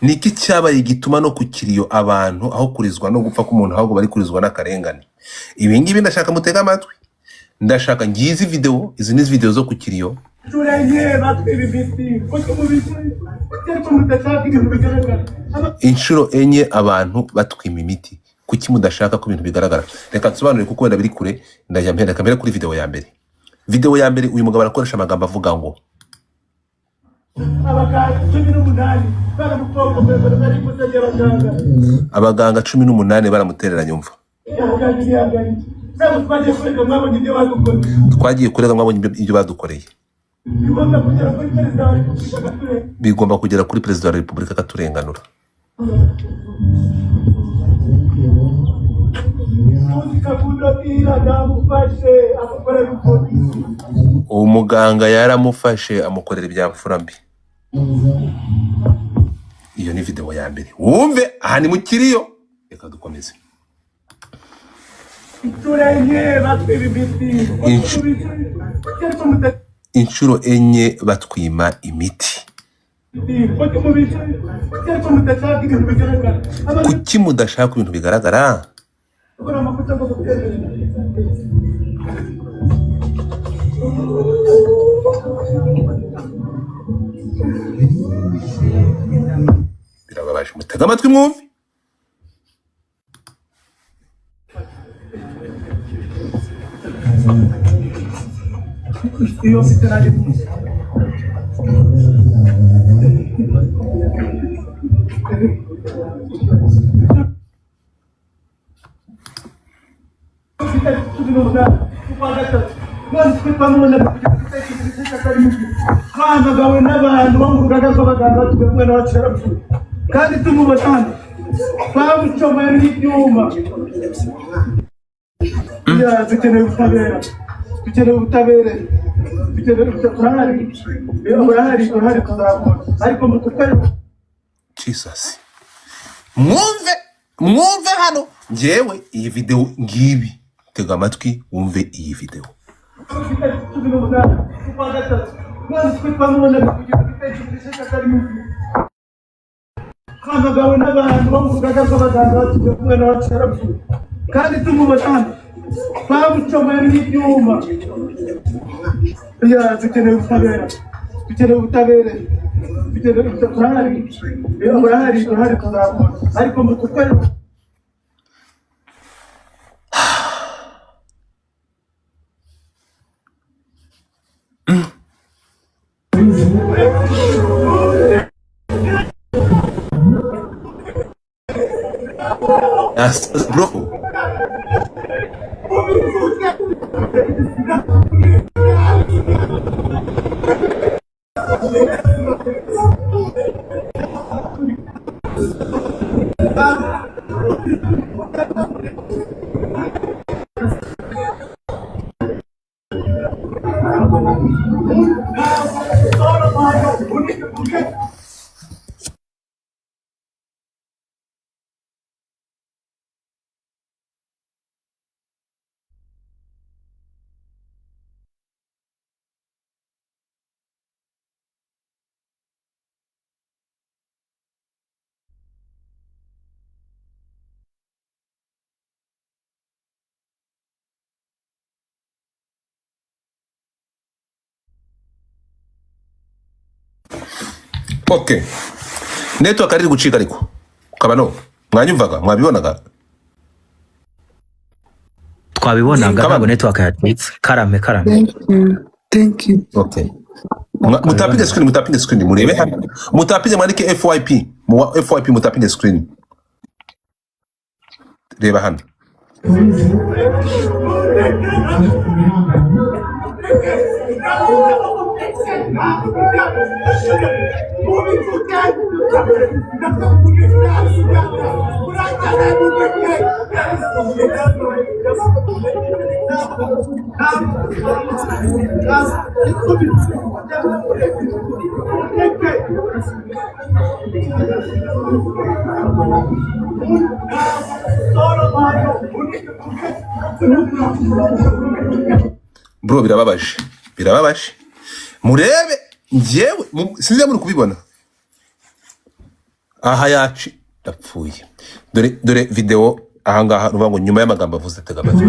niki cyabaye gituma no ku kiriyo abantu aho kurizwa no gupfa k'umuntu ahubwo bari kurizwa n'akarengane? Ibi ngibi ndashaka mutega amatwi, ndashaka ngizi video, izi ni video zo ku kiriyo. Inshuro enye abantu batwima imiti, kuki mudashaka ko ibintu bigaragara? Reka nsobanure kuko wenda biri kure. Ndajya mpera kamera kuri video ya mbere. Video ya mbere uyu mugabo arakoresha amagambo avuga ngo abaganga 18 baramutereranya umva. Twagiye kurega mwabonye ibyo badukoreye. Bigomba kugera kuri Perezida wa Repubulika akaturenganura. Umuganga yaramufashe amukorera ibyamfura mbi. Iyo ni video ya mbere. Wumve aha ni mu kiriyo. Reka dukomeze. Inshuro enye batwima imiti. Kuki mudashaka ibintu bigaragara? Birababaje, mutega amatwi mwumve. Jesus. Mwumve hano njyewe iyi video ngibi. Tega amatwi wumve iyi video. Yes, bro. Okay. Network ari gucika ariko. Kabano, mwanyumvaga, mwabibonaga? Twabibonaga ntabwo network yatwitse. Karame. Thank you. Okay. Mutapinge screen murebe hano. Mutapinge mwandike FYP. FYP mutapinge screen. Reba hano. Bro, birababaje. Murebe njyewe sinzi muri kubibona. aha yaci yapfuye. Dore video ahangaha ruvuga ngo nyuma y'amagambo avuze tega amatwi.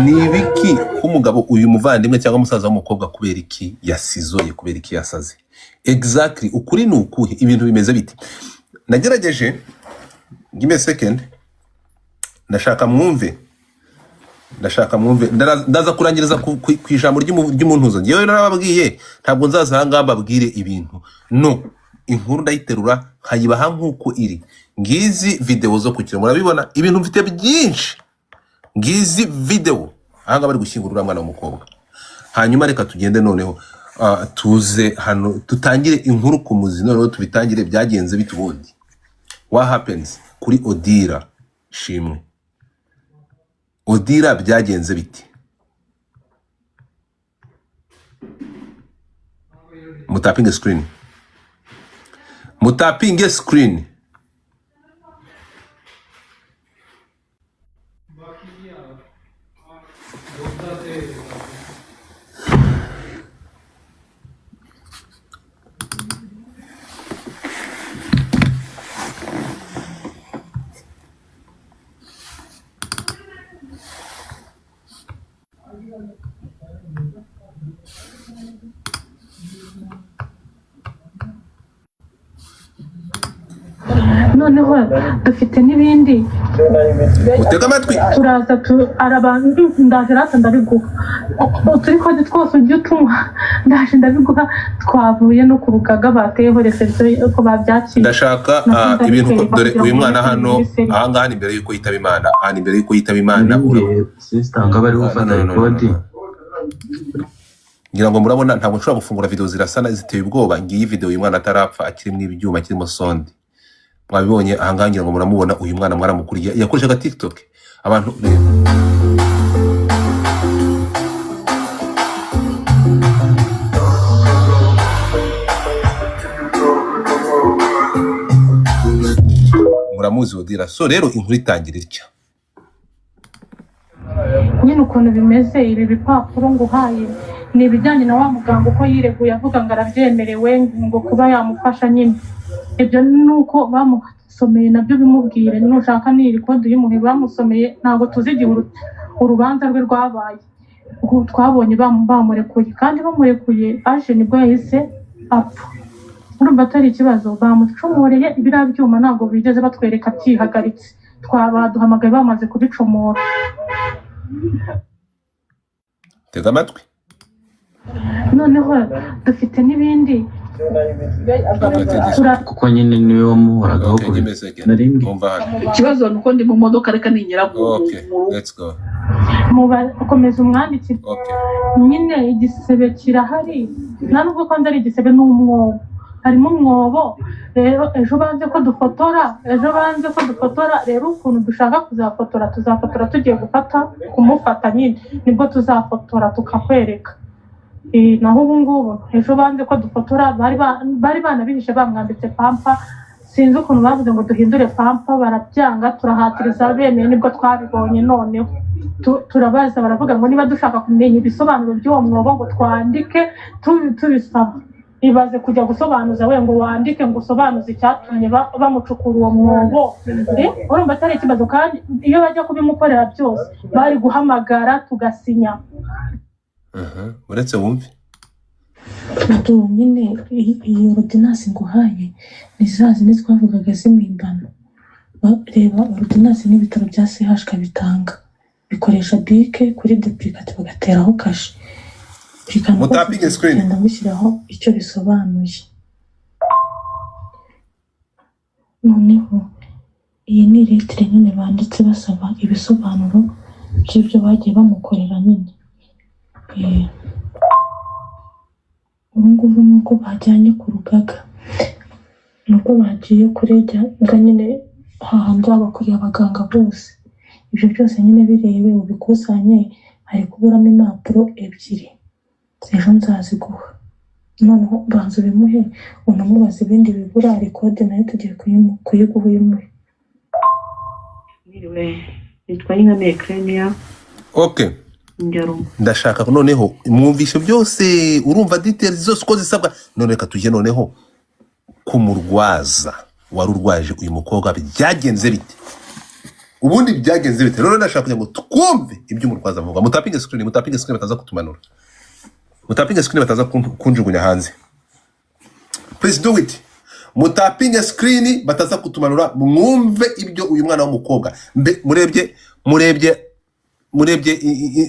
Ni ibiki k'umugabo uyu muvandimwe cyangwa umusaza w'umukobwa kubera iki yasizoye, kubera iki yasaze? Exactly, ukuri ni ukuhe? Ibintu bimeze biti. Nagerageje, give me a second, ndashaka mwumve ndaza kurangiriza ku ijambo ry'umuntuzo. Ngewe narababwiye ntabwo nzaza aha ngaha mbabwire ibintu, no, inkuru ndayiterura nkayibaha nk'uko iri. Ngizi video zo kukira, murabibona ibintu mfite byinshi. Ngizi video aha ngaha bari gushyingura mwana w'umukobwa. Hanyuma reka tugende noneho tuze hano tutangire inkuru ku muzi, noneho tubitangire byagenze bitubundi. What happens kuri Odira Shimwe? Odira byagenze biti? Mutapinge screen. Mutapinge screen. noneho dufite n'ibindi Utega amatwi. turaza arabantu ndaje rata ndabiguha turi kode twose ujye utumwa ndaje ndabiguha twavuye no ku rugaga bateyeho reception ko babyakira. Ndashaka ibintu dore uyu mwana hano aha ngaha imbere yuko yitaba Imana, aha imbere yuko yitaba Imana sister ngo bari gufata record. Ngira ngo murabona ntabwo nshobora gufungura video zirasana ziteye ubwoba. Ngiyi video uyu mwana atarapfa akiri mu ibyuma kirimo sonde. Mwabibonye aha ngaha ngira ngo muramubona uyu mwana mwaramukuriye yakoreshaga TikTok. Abantu muramuzi Odira. So rero inkuru itangira itya. nyine ukuntu bimeze ibi bipapuro nguhaye ni ibijyanye na wa muganga uko yireguye avuga ngo arabyemerewe ngo kuba yamufasha nyine. Ibyo nuko bamusomeye nabyo bimubwire, nushaka n'iri kode y'umuhe bamusomeye ntabwo tuzi igihe urubanza rwe rwabaye. Twabonye bamurekuye kandi bamurekuye aje nibwo yahise apfa. Urumva atari ikibazo, bamucomoreye ibiriya byuma ntabwo bigeze batwereka byihagaritse, twabaduhamagaye bamaze kubicomora. Tega amatwi. Noneho dufite n'ibindi kuko nyine niwe wamuhoragaho kuri narimbi. Ikibazo nuko ndi mu modoka reka ninyera Okay, let's go. mukomeza umwandikire. Nyine igisebe kirahari, nta nubwo kandi ari igisebe n'umwobo, harimo umwobo. Rero ejo banze ko dufotora rero ukuntu dushaka tuzafotora tugiye kumufata nyine nibwo tuzafotora tukakwereka. Naho ubu ngubu ejo banze ko dufotora bari banabihishe bamwambitse pampa, sinzi ukuntu bavuze ngo duhindure pampa barabyanga, turahatiriza bemeye nibwo twabibonye. Noneho turabaza baravuga ngo niba dushaka kumenya ibisobanuro by'uwo mwobo ngo twandike tubisaba. Ibaze kujya gusobanuza we ngo wandike ngo usobanuze icyatumye bamucukura uwo mwobo. Urumva atari ikibazo, kandi iyo bajya kubimukorera byose bari guhamagara tugasinya. Uretse wumve nyine iyi ordinance nguhaye ni za zindi twavugaga z'imimbano. Reba ordinance n'ibitaro bya CHK bitanga bikoresha bike kuri duplicate bagateraho kashe. Mutapinge screen. Ndamushyiraho icyo bisobanuye. Noneho iyi ni lettre nyine banditse basaba ibisobanuro by'ibyo bagiye bamukorera nyine. Ubu ngubu nuko bajyanye ku rugaga, nuko bagiye kurega nyine hahandi abakuriye abaganga bose. Ibyo byose nyine birebe ubikusanye, hari kuburamo impapuro ebyiri. Ejo nzaziguha, noneho banza ubimuhe unamubaza ibindi bibura, rekode nayo tugiye kuyiguha uyimuhe. Mwiriwe, nitwa Ingame Ekrenia, Okay. Njyarumu. Ndashaka noneho mwumvishe byose urumva details zose uko zisabwa none reka tujye noneho kumurwaza wari urwaje uyu mukobwa byagenze bite ubundi byagenze bite none ndashaka kugira ngo twumve ibyo umurwaza avuga mutapinge screen bataza kutumanura mutapinge screen bataza kunjugunya hanze please do it mutapinge screen bataza kutumanura mwumve ibyo uyu mwana w'umukobwa murebye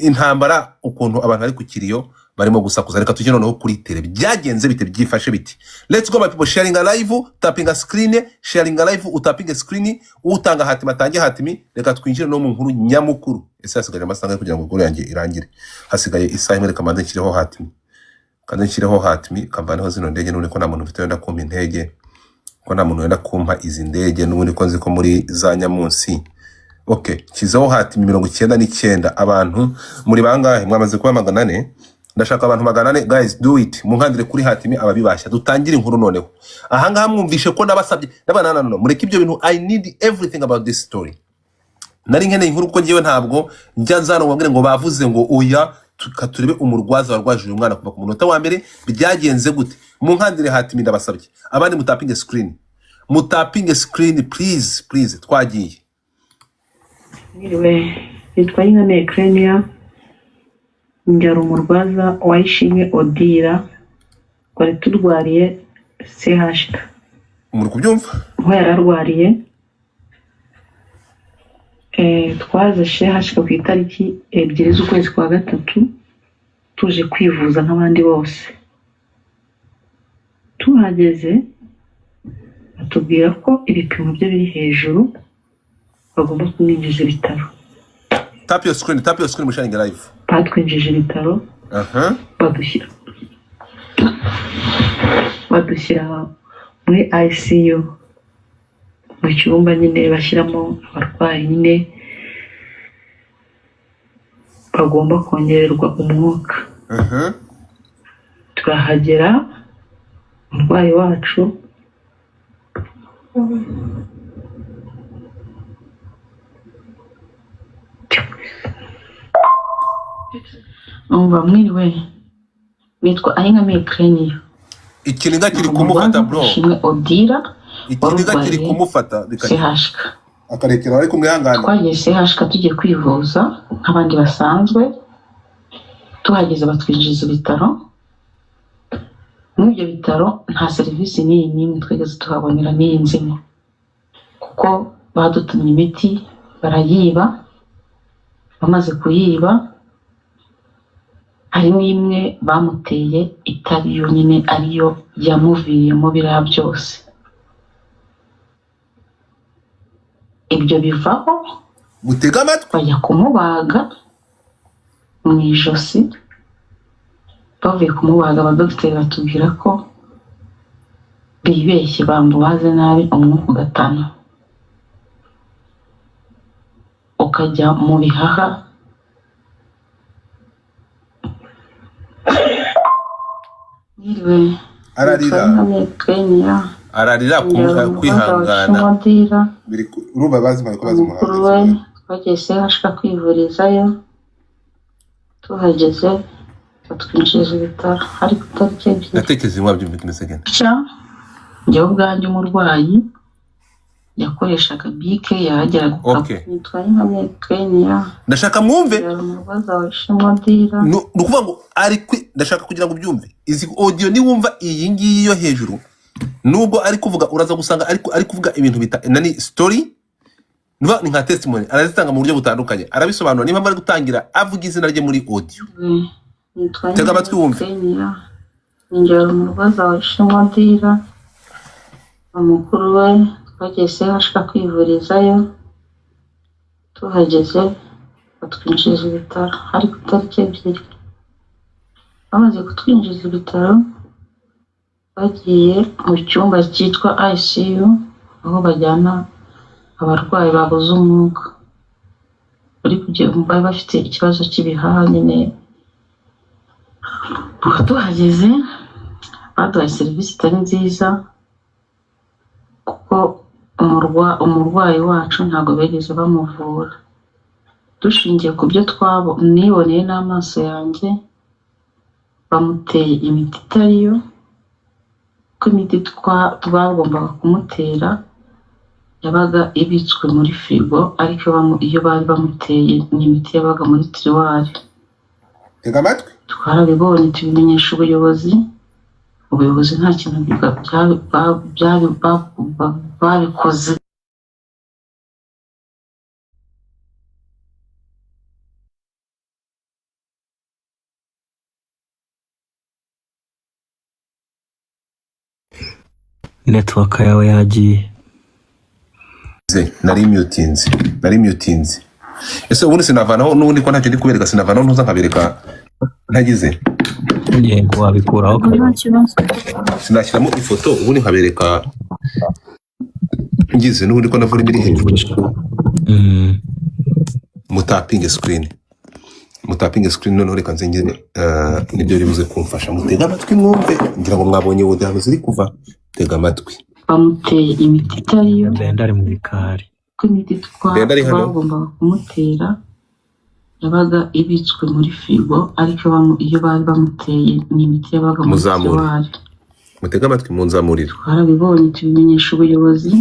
intambara ukuntu abantu ari ku kiriyo barimo gusakuza reka tujye noneho kuri tele byagenze bite byifashe biti let's go my people sharing a live tapping a screen sharing a live utapping a screen utanga hatima tangiye hatimi reka twinjire no mu nkuru nyamukuru ese hasigaye amasanga kugira ngo goro yanjye irangire hasigaye isaha imwe reka mande nshyireho hatimi kandi nshyireho hatimi kambaneho zino ndege none ko nta muntu ufite wenda kumpa intege ko nta muntu wenda kumpa izi ndege n'ubundi ko nzi ko muri za nyamunsi. Okay, kizaho hati 99 abantu muri bangahe mwamaze kuba 400 ndashaka abantu 400 guys do it munkandire kuri hatimi ababibasha dutangire inkuru noneho aha ngaha mwumvishe ko nabasabye nabana no mureke ibyo bintu I need everything about this story nari nkeneye inkuru kuko ngiye ntabwo njya nzano wabwire ngo bavuze ngo oya tukaturebe umurwaza warwaje uyu mwana kuva ku munota wa mbere byagenze gute munkandire hatimi ndabasabye abandi mutapinge screen please twagiye. Mwiriwe, nitwa Ingame Ekrenia, Njyarumu umurwaza wayishimye Odira, twari turwariye CHK. Muri kubyumva? Aho yararwariye twaje CHK ku itariki 2 z'ukwezi kwa gatatu tuje kwivuza nk'abandi bose. Tuhageze batubwira ko ibipimo bye biri hejuru bagomba kumwinjiza ibitaro. Tap your screen sharing live. Batwinjije ibitaro. Badushyira muri ICU mu cyumba nyine bashyiramo abarwayi nyine bagomba kongererwa umwuka. Turahagera umurwayi wacu mwiriwe, nitwa Ingame Ekrenia. Ikiniga kiri kumufata bro. Shimwe Odira. Ikiniga kiri kumufata CHK. Akarekera ari kumwihangana. Twagiye CHK tugiye kwivuza nk'abandi basanzwe. Tuhageze batwinjiza ibitaro. Muri ibyo bitaro nta serivisi n'imwe twegeze tuhabonera n'inzimo. Kuko badutumye imiti barayiba. Bamaze kuyiba hari n'imwe bamuteye itari yo nyine ariyo yamuviriyemo biriya byose. Ibyo bivaho gutega amatwi bajya kumubaga mu ijosi. Bavuye kumubaga abadogiteri batubwira ko bibeshye bamubaze nabi umwuka ugatana ukajya mu bihaha. ararira kwihangana urumva bazimara ko bazimuhaye. Twageze hashaka kwivurizayo tuhageze batwinjiza ibitaro ariko tariki ebyiri natekereza imwa byumvika imisegene njye ubwanjye umurwayi yakoreshaga bike yageraga nitwa Ingame Ekrenia. Ndashaka mwumve umurwaza wayishimye Odira nukuvuga ngo ndashaka kugira ngo byumve izi audio ni wumva iyi ngiyi yo hejuru nubwo ari kuvuga uraza gusanga ari kuvuga ibintu bita nani story nuba ni nka testimony arazitanga mu buryo butandukanye arabisobanura niba bari gutangira avuga izina rye muri audio. Tega amatwi wumve. Njyarumu umurwaza wayishimye Odira umukuru we twageze hashaka kwivurizayo tuhageze batwinjiza ibitaro ariko tariki ebyiri. Bamaze kutwinjiza ibitaro bagiye mu cyumba cyitwa ICU aho bajyana abarwayi babuze umwuka bari bafite ikibazo cy'ibihaha nyine. Tuhageze baduhaye serivisi itari nziza kuko umurwayi wacu ntabwo bigeze bamuvura. Dushingiye ku byo niboneye n'amaso yanjye, bamuteye imiti itariyo, ko imiti twagombaga kumutera yabaga ibitswe muri firigo, ariko iyo bari bamuteye n'imiti yabaga muri tiruwari. Tega amatwi. Twarabibonye tubimenyesha ubuyobozi nta kintu babikoze. network yawe yagiye. Nari mutinze. Ese ubundi sinavanaho n'ubundi ko ntacyo ndi kubereka, sinavanaho ntuza nkabereka ntagize. Yego wabikuraho. Sinashyiramo ifoto ubundi nkabereka ngize n'ubundi ko navura imiri hejuru. Mutapinge screen noneho reka nzengere nibyo bibuze kumfasha. Mutega amatwi mwumve, ngira ngo mwabonye udahano ziri kuva. Tega amatwi. Bamuteye imiti itariyo, Bendari mu bikari. ko imiti twagombaga kumutera yabaga ibitswe muri firigo, ariko iyo bari bamuteye n'imiti yabaga muri tiruwari. Mutega amatwi munzamurira. Twarabibonye tubimenyesha ubuyobozi.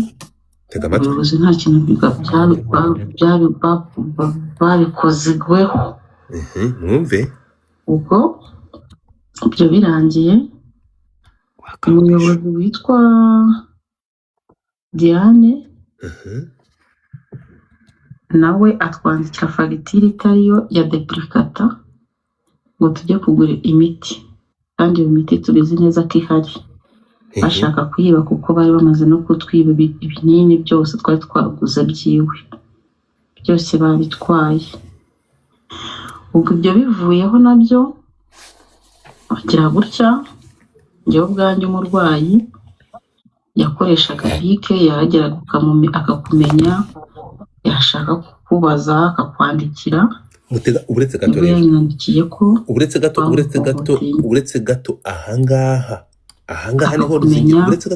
Tega amatwi. Ubuyobozi nta kintu babikozweho. Mwumve. Ubwo ibyo birangiye, umuyobozi witwa Diane nawe atwandikira fagitire itariyo ya deplicata ngo tujye kugura imiti, kandi iyo miti tubizi neza ko ihari. Bashaka kuyiba kuko bari bamaze no kutwiba ibinini byose twari twaguze byiwe, byose babitwaye. Ubwo ibyo bivuyeho nabyo bagira gutya, njyewe ubwanjye umurwayi yakoreshaga bike, yageraga akakumenya, yashaka kukubaza akakwandikira. Uretse gato rero. Yanyandikiye ko uretse gato ahangaha niho ruzingira. Uretse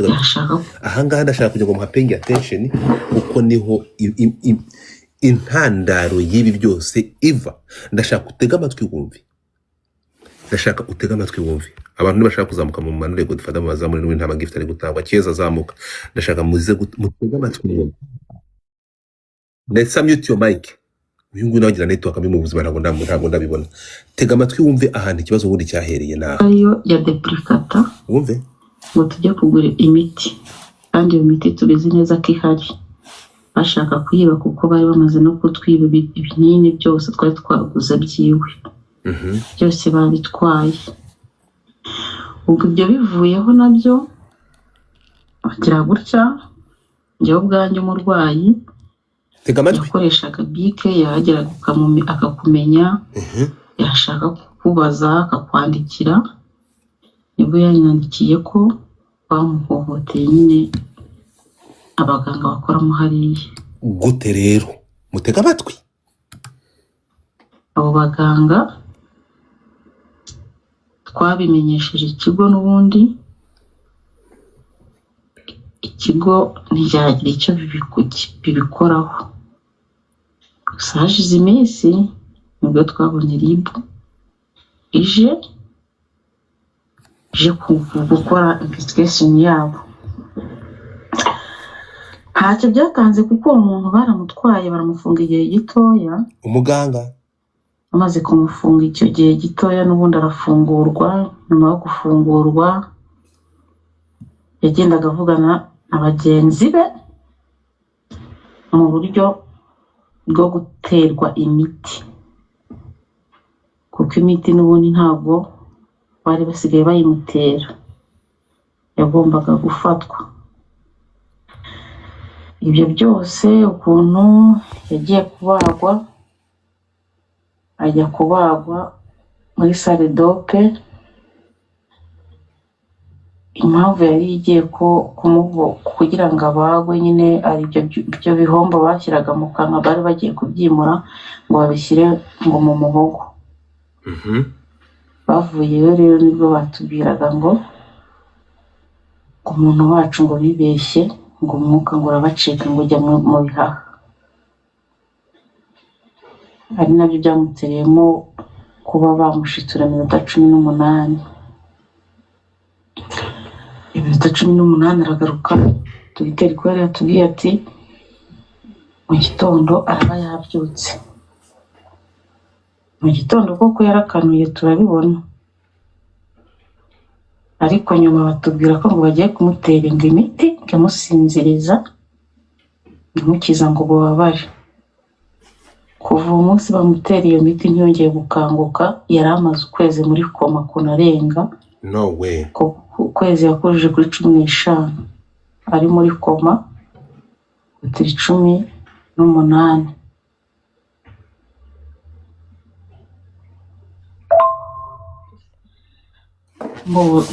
gato ahangaha ndashaka kugira ngo muhapenge attention, kuko niho intandaro y'ibi byose iva. Ndashaka utega amatwi wumve. Abantu ntibashaka kuzamuka mu manure ngo dufata mu bazamuri n'intama gift ari gutangwa cyeza azamuka. Ndashaka mutega amatwi wumve. Let's mute your mic. Uyu nguyu nagira network mu buzima ntabwo ndabibona. Tega amatwi wumve ahantu ikibazo ubundi cyahereye nawe. Ayo ya deplicata. Wumve. Ngo tujye kugura imiti, kandi iyo miti tubizi neza ko ihari. Bashaka kuyiba kuko bari bamaze no kutwiba ibinini byose twari twaguze byiwe, byose babitwaye. Ubwo ibyo bivuyeho nabyo bagira gutya, njyewe ubwanjye umurwayi yakoreshaga bike, yageraga akakumenya, yashaka kukubaza akakwandikira. Nibwo yanyandikiye ko bamuhohoteye nyine abaganga bakoramo hariya. Gute rero? Mutega amatwi. Abo baganga twabimenyesheje ikigo, n'ubundi ikigo ntiyagira icyo bibikoraho. Gusa hashize iminsi nibwo twabonye RIB ije gukora investigation yabo. Ntacyo byatanze kuko uwo muntu baramutwaye baramufunga igihe gitoya. Umuganga amaze kumufunga icyo gihe gitoya, n'ubundi arafungurwa. Nyuma yo gufungurwa yagendaga avugana na bagenzi be mu buryo bwo guterwa imiti, kuko imiti n'ubundi ntabwo bari basigaye bayimutera, yagombaga gufatwa. Ibyo byose ukuntu yagiye kubagwa, ajya kubagwa muri salle dope. Impamvu yari igiye kugira ngo abagwe nyine ari ibyo bihombo bashyiraga mu kanwa, bari bagiye kubyimura ngo babishyire ngo mu muhogo. Bavuyeyo rero nibwo batubwiraga ngo umuntu wacu ngo bibeshye ngo umwuka ngo urabacika ngo ujya mu bihaha, ari nabyo byamutereyemo kuba bamushitura iminota 18. Iminota 18 aragaruka Dogiteri Kweli yatubwiye ati mu gitondo araba yabyutse. Mu gitondo koko yarakanuye turabibona, ariko nyuma batubwira ko ngo bagiye kumutera imiti ikamusinziriza imukiza ngo bubabare. Kuva umunsi bamutera iyo miti ntiyongeye gukanguka, yari amaze ukwezi muri koma kunarenga. No way. Ukwezi yakojeje kuri 15 ari muri koma kuri 18.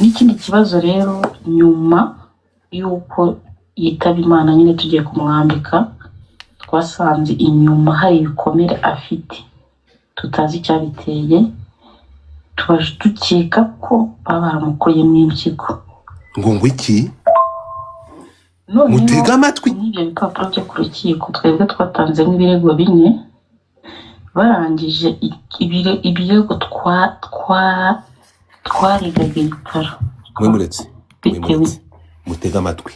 N'ikindi kibazo rero, nyuma y'uko yitaba Imana nyine tugiye kumwambika, twasanze inyuma hari ibikomere afite tutazi icyabiteye, tubaje dukeka ko baramukoye mu impyiko. ngo iki? Mutega amatwi. N'ibyo bipapuro byo ku rukiko twebwe twatanzemo ibirego 4, barangije ibirego twarigaga ibitaro. Mwemuretse mutega amatwi.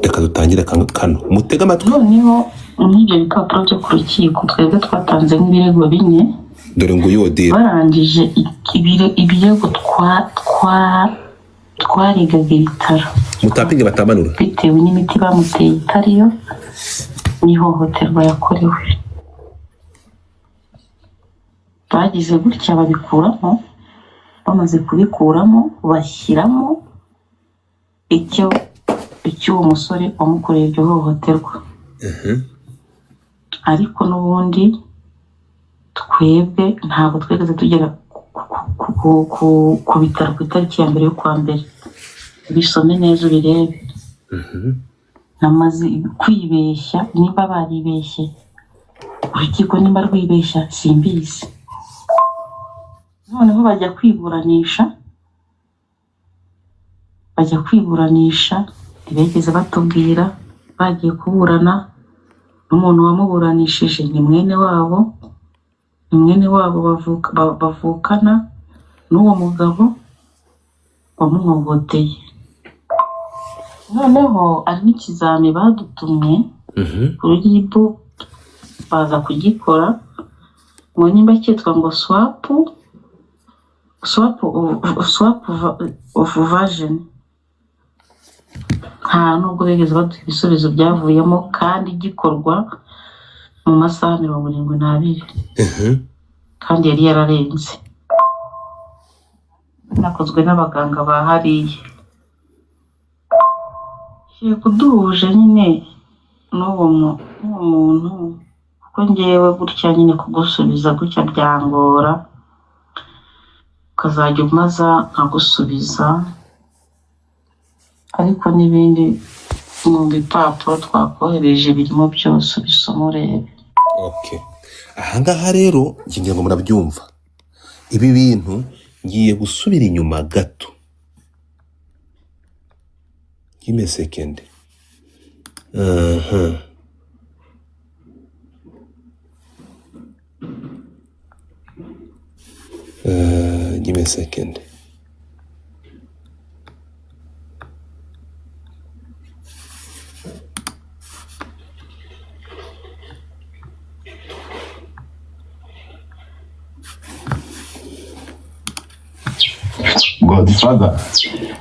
Reka dutangire kano mutega amatwi. Noneho n'ibyo bipapuro byo ku rukiko twebwe twatanzemo ibirego 4, dore ngo yodira barangije ibirego twarigaga ibitaro. Mutapinge batamanura bitewe n'imiti bamuteye itariyo n'ihohoterwa yakorewe. Bagize gutya babikuramo, bamaze kubikuramo bashyiramo icyo uwo musore wamukoreye iryo hohoterwa. Ariko n'ubundi twebwe ntabwo twigeze tugera ku bitaro ku itariki ya mbere y'ukwa mbere. Bisome neza ubirebe. Namaze kwibeshya, niba baribeshye urukiko nimba rwibeshya simbizi. Noneho bajya kwiburanisha ntibigeze batubwira. Bagiye kuburana n'umuntu wamuburanishije ni mwene wabo bavukana n'uwo mugabo wamuhohoteye. Noneho ari n'ikizami badutumye kuri RIB, baza kugikora ngo nimba cyitwa ngo swap of version. Nta nubwo bigeze baduha ibisubizo byavuyemo, kandi gikorwa mu masaha 72 kandi yari yararenze. Nakozwe n'abaganga bahariye. Kuduhuje nyine n'uwo muntu, kuko ngewe gutya nyine kugusubiza gutya byangora, ukazajya umaza nkagusubiza. Ariko n'ibindi mu bipapuro twakohereje birimo byose ubisoma urebe. Okay. Ahangaha rero ngira ngo murabyumva. Ibi bintu ngiye gusubira inyuma gato. Give me a second. Give me a second. Godfather,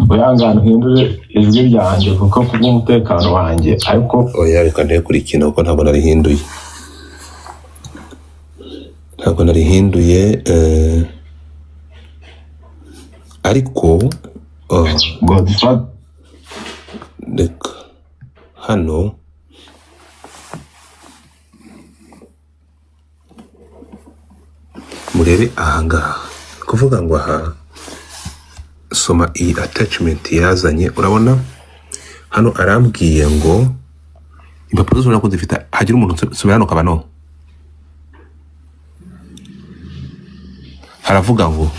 uyangana uhindure ijwi ryanjye kuko kubw'umutekano wanjye. Ariko oya, reka ndekurikina kuko ntabwo narihinduye ariko Godfather, reka hano murebe ahangaha kuvuga ngo aha soma iyi attachment yazanye. Urabona hano arambwiye ngo impapuro z'ubona ko zifite hagira umuntu subira hano kabano haravuga ngo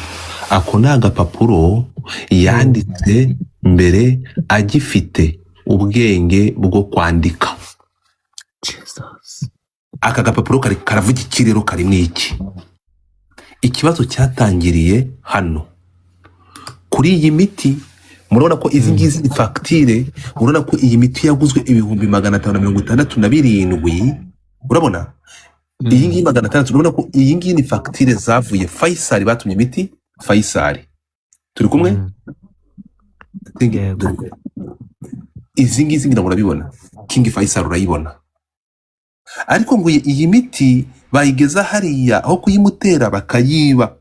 ako ni agapapuro yanditse mbere agifite ubwenge bwo kwandika. Jesus. Aka gapapuro karavuga iki rero, karimo iki? Ikibazo cyatangiriye hano kuri iyi miti. Murabona ko izi ngizi ni fagitire. Urabona ko iyi miti yaguzwe 567. Urabona iyi ngiyi 600. Urabona ko iyi ngiyi ni fagitire zavuye Faisal, batumye imiti Faisal. Turi kumwe? Izi ngizi ngira ngo urabibona, King Faisal urayibona. Ariko ngo iyi miti bayigeza hariya aho kuyimutera bakayiba,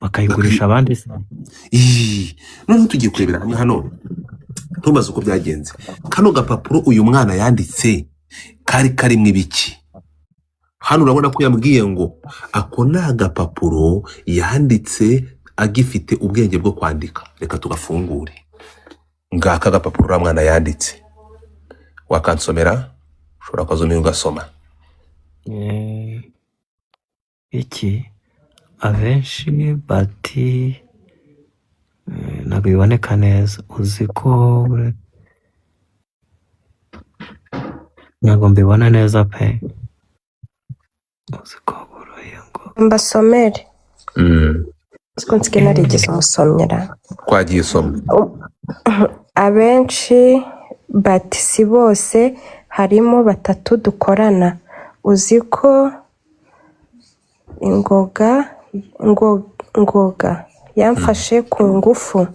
bakayigurisha abandi se. None tugiye kurebera hamwe hano, ntubaze uko byagenze. Kano gapapuro uyu mwana yanditse kari karimo ibiki? Hano urabona ko yambwiye ngo ako ni agapapuro yanditse agifite ubwenge bwo kwandika. Reka tugafungure. Ngaka agapapuro uriya mwana yanditse. Wakansomera? Ushobora kuzomera ugasoma. Iki abenshi bati ntabwo biboneka neza. Uzi ko ntabwo mbibona neza pe. Uzi ko buroye ngo mbasomere. Siko nsigaye narigeze umusomera. Twagiye soma. Abenshi bati si bose, harimo 3 dukorana. Uzi ko Ngoga yamfashe ku ngufu.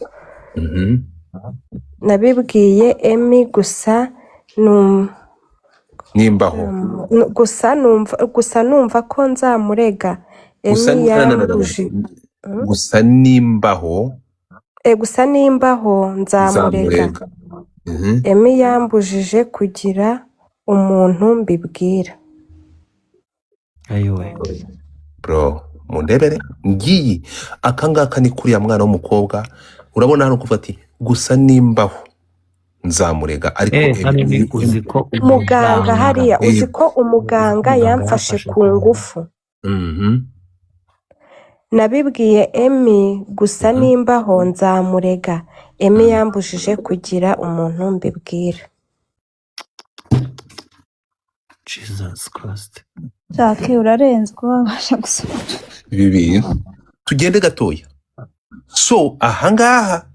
Nabibwiye Emi gusa gusa numva ko nzamurega. Emi yambuje. Gusa nimbaho nzamurega. Emi yambujije kugira umuntu mbibwira. ayiwe bro, mundebere ngiyi akangaka ni kuriya mwana w'umukobwa. Urabona hano kuvuga ati gusa nimbaho nzamurega. Ariko uzi ko muganga hariya, uzi ko umuganga yamfashe ku ngufu. Nabibwiye Emi gusa nimbaho nzamurega. Emi yambujije kugira umuntu mbibwira. Jesus Christ. Jacques urarenze ko wabasha gusoma ibi bintu. Tugende gatoya. So ahangaha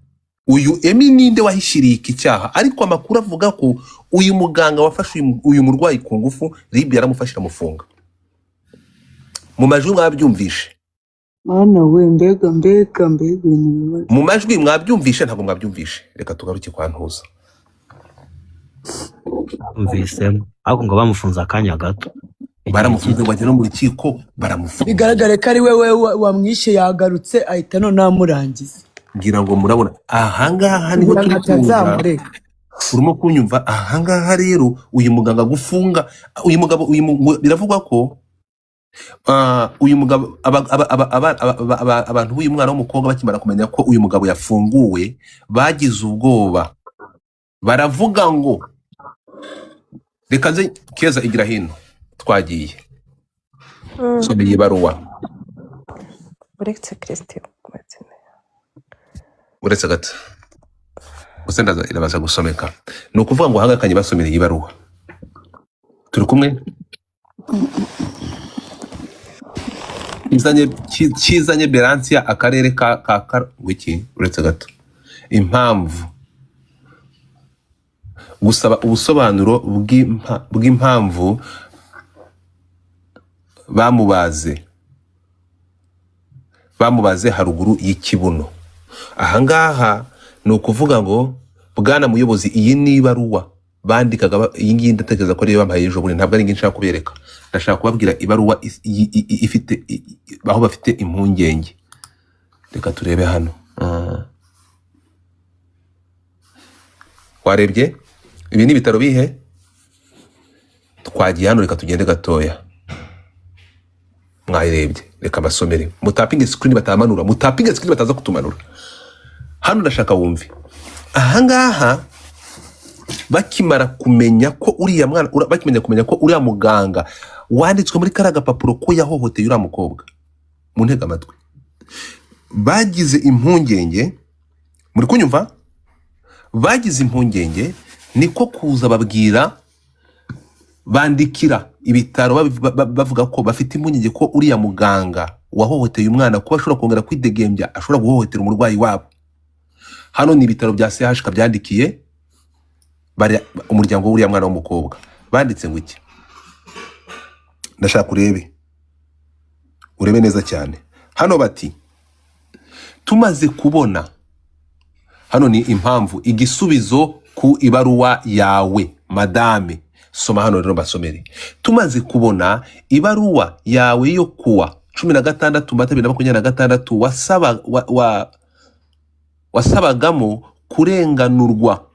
uyu Emi ninde wahishiriye iki cyaha? Ariko amakuru avuga ko uyu muganga wafashe uyu murwayi ku ngufu, Libya yaramufashira mufunga. Mu majwi mwabyumvishe? Mwana we mbega mu majwi mwabyumvishe? Ntabwo mwabyumvishe. Reka tugaruke kwa Ntuza. Umvisemo ahubwo ngo bamufunza akanya gato. Baramufunze ngo agere mu rukiko, baramufunga. bigaragare ko ari wewe wamwishe, yagarutse ahita no namurangiza. Ngira ngo murabona ahangaha niho turi kuza. Urimo kunyumva? Ahangaha rero uyu muganga gufunga uyu mugabo, biravugwa ko uyu mugabo abantu b'uyu mwana w'umukobwa bakimara kumenya ko uyu mugabo yafunguwe bagize ubwoba. Baravuga ngo reka nze Keza igira hino. Twagiye someye baruwa Uretse Christian uretse gato gusa ndaza irabaza gusomeka. Ni ukuvuga ngo hangakanye basomera iyi baruwa. Turi kumwe? Kizanye Beransia akarere ka wiki. Uretse gato impamvu gusaba ubusobanuro bw'impamvu bamubaze haruguru y'ikibuno. Ahangaha ni ukuvuga ngo bwana muyobozi, iyi ni ibaruwa bandikaga. Iyi ngiyi ndatekereza ko ariyo bampaye ejo bundi, ntabwo ari ngi nshaka kubereka. Ndashaka kubabwira ibaruwa ifite aho bafite impungenge. Reka turebe hano. Warebye? Ibi ni bitaro bihe? Twagiye hano, reka tugende gatoya. Mwayirebye? Reka basomere. Mutapinge screen batamanura, mutapinge screen bataza kutumanura. Hano ndashaka wumve. Ahangaha bakimara kumenya ko uriya mwana, bakimenya kumenya ko uriya muganga wanditswe muri karaga papuro ko yahohoteye uriya mukobwa, mu ntega amatwi, bagize impungenge, muri kunyumva, bagize impungenge niko kuza babwira, bandikira ibitaro bavuga ko bafite impungenge ko uriya muganga wahohoteye umwana kuba ashobora kongera kwidegembya, ashobora guhohotera umurwayi wabo. Hano ni ibitaro bya CHK byandikiye umuryango w'uriya mwana w'umukobwa, banditse ngo iki, ndashaka urebe neza cyane. Hano bati tumaze kubona, hano ni impamvu, igisubizo ku ibaruwa yawe madame, soma hano rero basomere. Tumaze kubona ibaruwa yawe yo kuwa 16 Mata 2026 wasabagamo kurenganurwa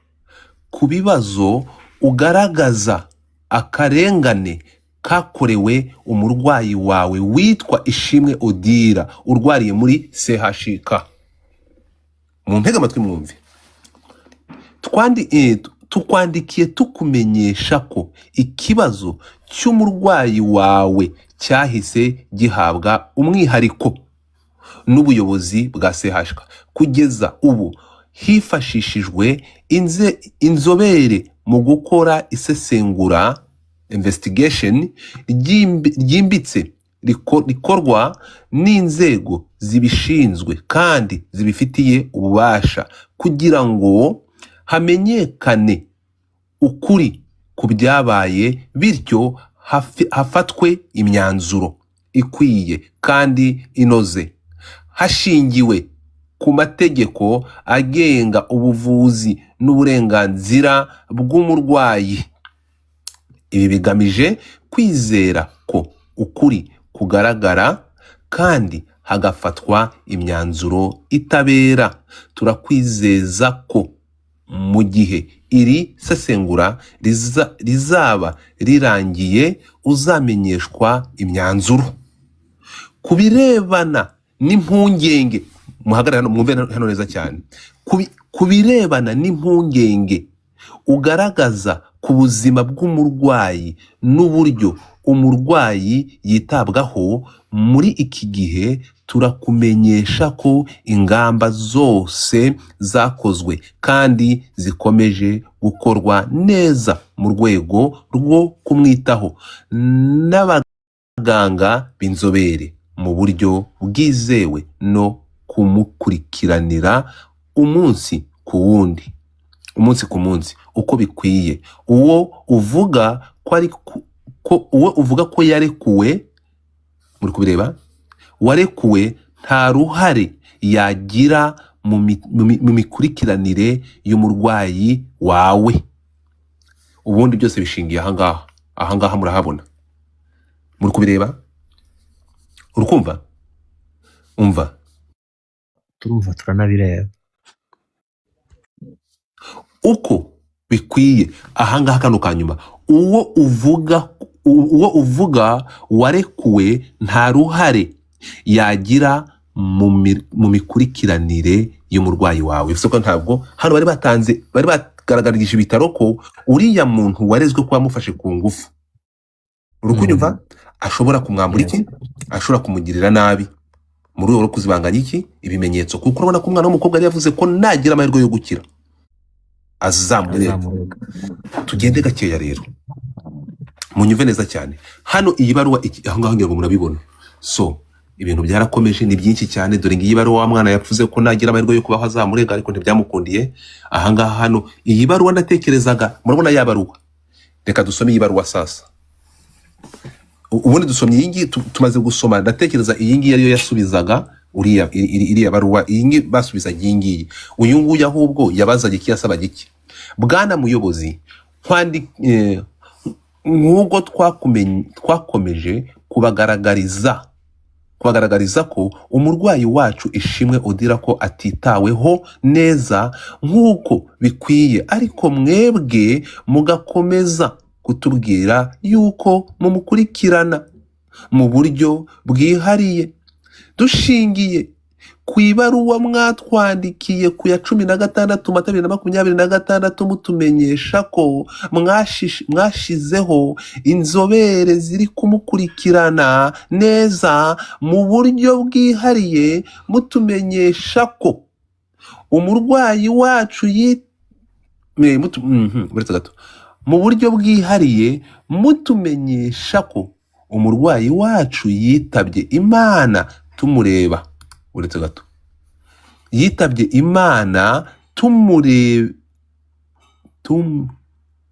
ku bibazo ugaragaza akarengane kakorewe umurwayi wawe witwa Ishimwe Odira urwariye muri CHK. Mu ntega amatwi mwumve. Tukwandikiye tukumenyesha ko ikibazo cy'umurwayi wawe cyahise gihabwa umwihariko n'ubuyobozi bwa CHK. Kugeza ubu hifashishijwe inzobere mu gukora isesengura investigation ryimbitse rikorwa n'inzego zibishinzwe kandi zibifitiye ububasha kugira ngo hamenyekane ukuri ku byabaye, bityo hafatwe imyanzuro ikwiye kandi inoze hashingiwe ku mategeko agenga ubuvuzi n'uburenganzira bw'umurwayi. Ibi bigamije kwizera ko ukuri kugaragara kandi hagafatwa imyanzuro itabera. Turakwizeza ko mu gihe iri sesengura rizaba rirangiye uzamenyeshwa imyanzuro. Kubirebana n'impungenge, muhagarara hano mwumve hano neza cyane, kubirebana n'impungenge ugaragaza ku buzima bw'umurwayi n'uburyo umurwayi yitabwaho muri iki gihe, turakumenyesha ko ingamba zose zakozwe kandi zikomeje gukorwa neza mu rwego rwo kumwitaho n'abaganga b'inzobere mu buryo bwizewe no kumukurikiranira umunsi ku wundi, umunsi ku munsi uko bikwiye. Uwo uvuga ko yarekuwe, muri kubireba, warekuwe nta ruhare yagira mu mikurikiranire y'umurwayi wawe. Ubundi byose bishingiye ahangaha murahabona, muri kubireba, urukumva, umva, turumva turanabireba uko bikwiye. Ahangaha kano kanyuma, uwo uvuga warekuwe nta ruhare yagira mu mikurikiranire y'umurwayi wawe. Bivuze ko ntabwo hano bari bagaragarije ibitaro ko uriya muntu warezwe ko wamufashe ku ngufu, urukunyumva, ashobora kumwambura iki, ashobora kumugirira nabi mu rwego rwo kuzibanganya iki, ibimenyetso. Kuko urabona ko umwana w'umukobwa yari yavuze ko nagira amahirwe yo gukira azamurega. Tugende gakeya rero, munyumve neza cyane. Hano iyi baruwa ahangaha ngira ngo murabibona. So ibintu byarakomeje, ni byinshi cyane. Dore ngiyi baruwa wa mwana yavuze ko nagira amahirwe yo kubaho azamurega, ariko ntibyamukundiye. Ahangaha hano iyi baruwa ndatekerezaga, murabona ya baruwa. Reka dusome iyi baruwa sasa. Ubundi dusomye iyi ngiyi, tumaze gusoma, ndatekereza iyi ngiyi ariyo yasubizaga iriya baruwa. Iyi ngiyi basubizaga iyi ngiyi. Uyu nguyu ahubwo yabazaga iki, yasabaga iki? Bwana muyobozi, nk'ubwo twakomeje kubagaragariza ko umurwayi wacu Ishimwe Odira ko atitaweho neza nk'uko bikwiye, ariko mwebwe mugakomeza kutubwira yuko mumukurikirana mu buryo bwihariye, dushingiye ku ibaruwa mwatwandikiye ku ya 16 Mata 2026 mutumenyesha ko mwashizeho inzobere ziri kumukurikirana neza mu buryo bwihariye, mutumenyesha ko umurwayi wacu mu buryo bwihariye mutumenyesha ko umurwayi wacu yitabye Imana tumureba. Uretse gato, yitabye Imana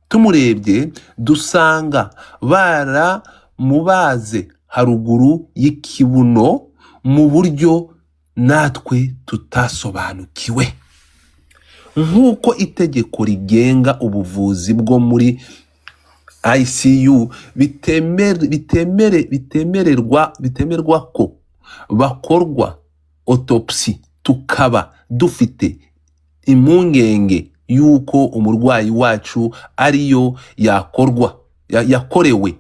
tumurebye dusanga baramubaze haruguru y'ikibuno mu buryo natwe tutasobanukiwe, nk'uko itegeko rigenga ubuvuzi bwo muri ICU bitemererwa ko bakorwa autopsy. Tukaba dufite impungenge yuko umurwayi wacu ariyo yakorewe,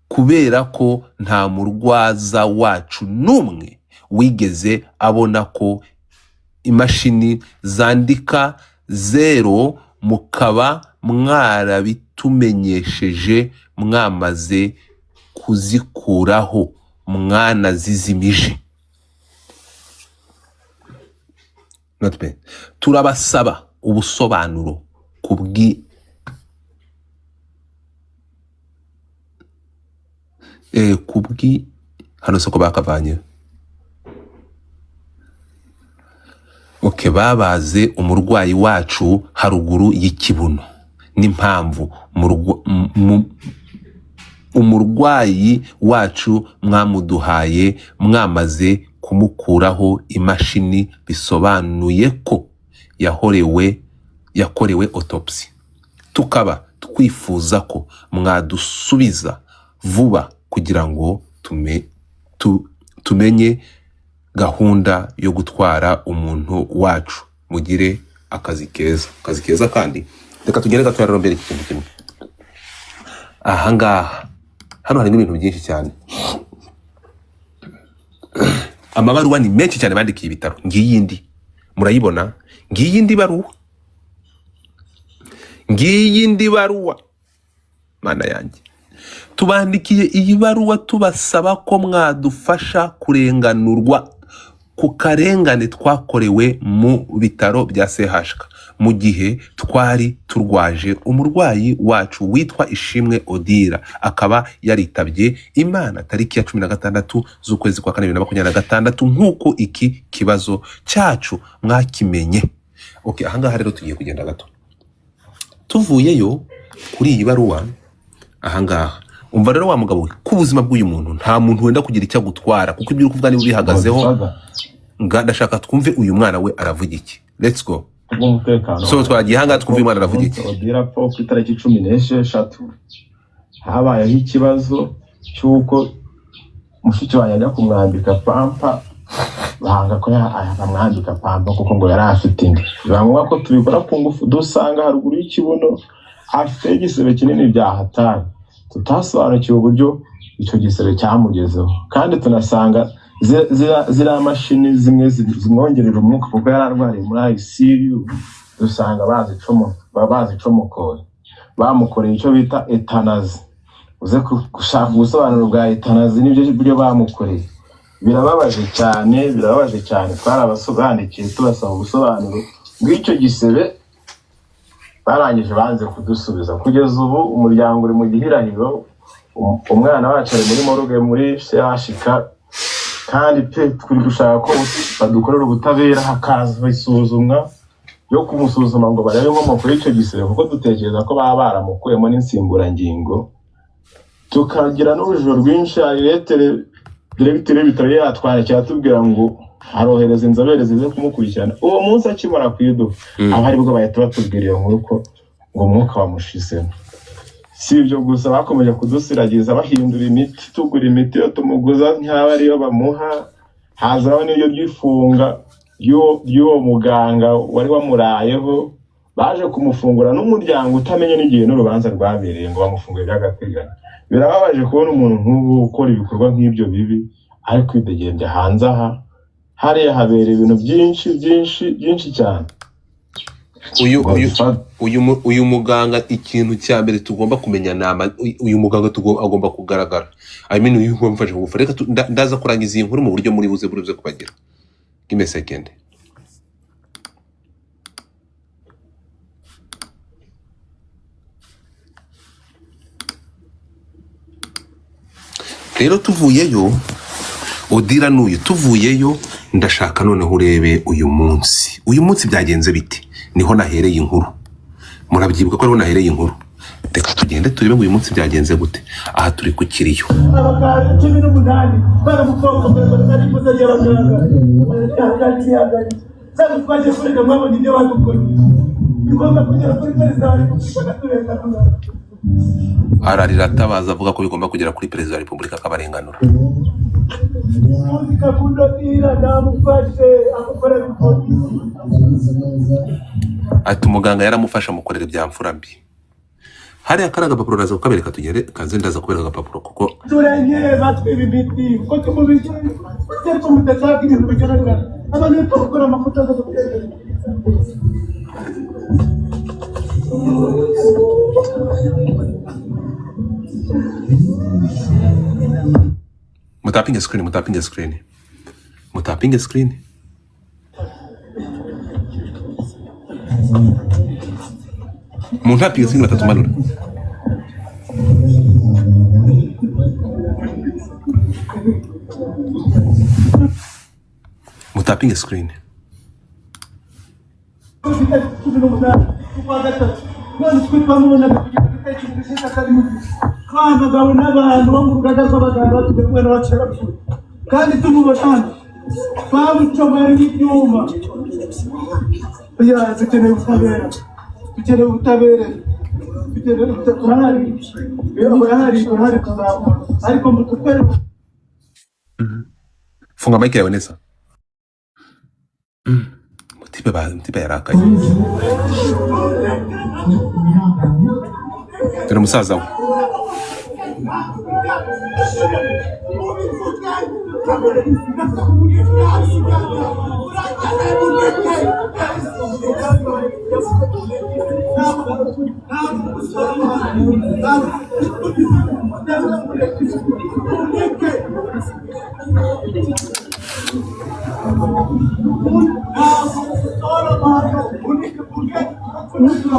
kubera ko nta murwaza wacu n'umwe wigeze abona ko imashini zandika 0, mukaba mwarabitumenyesheje mwamaze kuzikuraho mwanazizimije. Turabasaba ubusobanuro hano soko bakavanye. Babaze umurwayi wacu haruguru y'ikibuno n'impamvu umurwayi wacu mwamuduhaye mwamaze kumukuraho imashini, bisobanuye ko yakorewe autopsy. Tukaba twifuza ko mwadusubiza vuba kugira ngo tumenye gahunda yo gutwara umuntu wacu. Mugire akazi keza kandi reka tugere gatwara mbere ikintu kimwe. Ahangaha hano hari ibintu byinshi cyane. Amabaruwa ni menshi cyane bandikiye ibitaro. Ngiyindi murayibona, ngiyindi baruwa mana yanjye. Tubandikiye iyi baruwa tubasaba ko mwadufasha kurenganurwa ku karengane twakorewe mu bitaro bya CHK mu gihe twari turwaje umurwayi wacu witwa Ishimwe Odira, akaba yaritabye Imana tariki ya 16 z'ukwezi kwa 2026 nk'uko iki kibazo cyacu mwakimenye. Ahangaha rero tugiye kugenda gato tuvuyeyo kuri iyi baruwa. Ahangaha umva rero wa mugabo we, ku buzima bw'uyu muntu nta muntu wenda kugira icyo gutwara, kuko ibyo uri kuvuga niba bihagazeho. Ndashaka twumve uyu mwana we aravuga iki. Let's go. So twagiye hanga twumve umwana aravuga iki. Odira po ku itariki 16 habayeho ikibazo cy'uko mushiki wanjye ajya kumwambika pampa, banga ko yamwambika pampa kuko ngo yari afite indi. Bangwa ko tubikora ku ngufu, dusanga haruguru y'ikibuno afite igisebe kinini bya hatari, tutasobanukiwe uburyo icyo gisebe cyamugezeho, kandi tunasanga zira mashini zimwe zimwongerera umwuka kuko yari arwariye muri ICU. Dusanga bazicomokoye, bamukoreye icyo bita etanazi. Uze gushaka ubusobanuro bwa etanazi n'ibyo buryo bamukoreye. Birababaje cyane. Twarabasobanukiye tubasaba ubusobanuro bw'icyo gisebe, barangije banze kudusubiza. Kugeza ubu umuryango uri mu gihirahiro, umwana wacu ari muri moruge muri CHK, kandi turi gushaka ko badukorera ubutabera, hakaza isuzumwa yo kumusuzuma ngo barebe inkomoko y'icyo gisebe, kuko dutekereza ko baba baramukuyemo n'insimburangingo. Tukagira n'ubujura rwinshi. Diregiteri w'ibitaro yatwandikiye atubwira ngo arohereza inzobere zize kumukurikirana. Uwo munsi akimara kwiduka abari bwo bahita batubwira iyo nkuru ko ngo umwuka wamushizemo. Si ibyo gusa, bakomeje kudusiragiza bahindura imiti, tugura imiti yo tumuguza nk'aba ariyo bamuha. Hazaho n'iyo byifunga y'uwo muganga wari wamurayeho, baje kumufungura n'umuryango utamenye n'igihe n'urubanza rwabereye ngo bamufunguye by'agateganyo. Birababaje kubona umuntu nk'ubu ukora ibikorwa nk'ibyo bibi ari kwidegembya hanze aha, hariya habera ibintu byinshi cyane. uyu muganga ikintu cya mbere tugomba kumenya uyu muganga agomba kugaragara. I mean uyu mfashe kugufa. Reka ndaza kurangiza iyi nkuru mu buryo muri buze kubagira. Give me a second. Rero tuvuyeyo Odira n'uyu tuvuyeyo ndashaka noneho urebe uyu munsi byagenze biti. Niho nahereye inkuru. Murabyibuka ko ariho nahereye inkuru. Reka tugende turebe ngo uyu munsi byagenze gute. Aha turi ku Kiriyo. Ararira atabaza avuga ko bigomba kugera kuri Perezida wa Repubulika akabarenganura. Ati umuganga yaramufasha mukorera ibyamfura mbi. Hari akaraga papuro raza kukabereka tugere kanze ndaza kubereka agapapuro kuko turengere batwe ibiti ko tumubije cyari kumutashaka ibintu bigaragara abantu bakora amafoto mutapinge screen. Muntu apinge screen batatumanura. Mutapinge screen. abagabo n'abantu bo mu rugaga rw'abaganga tugakwena bacira kandi tumubashana babucomera n'ibyuma dukeneye ubutabera turahari tuzabona ariko mututwere. Funga mic yawe neza. Mutipe yarakaye. Turi umusaza we.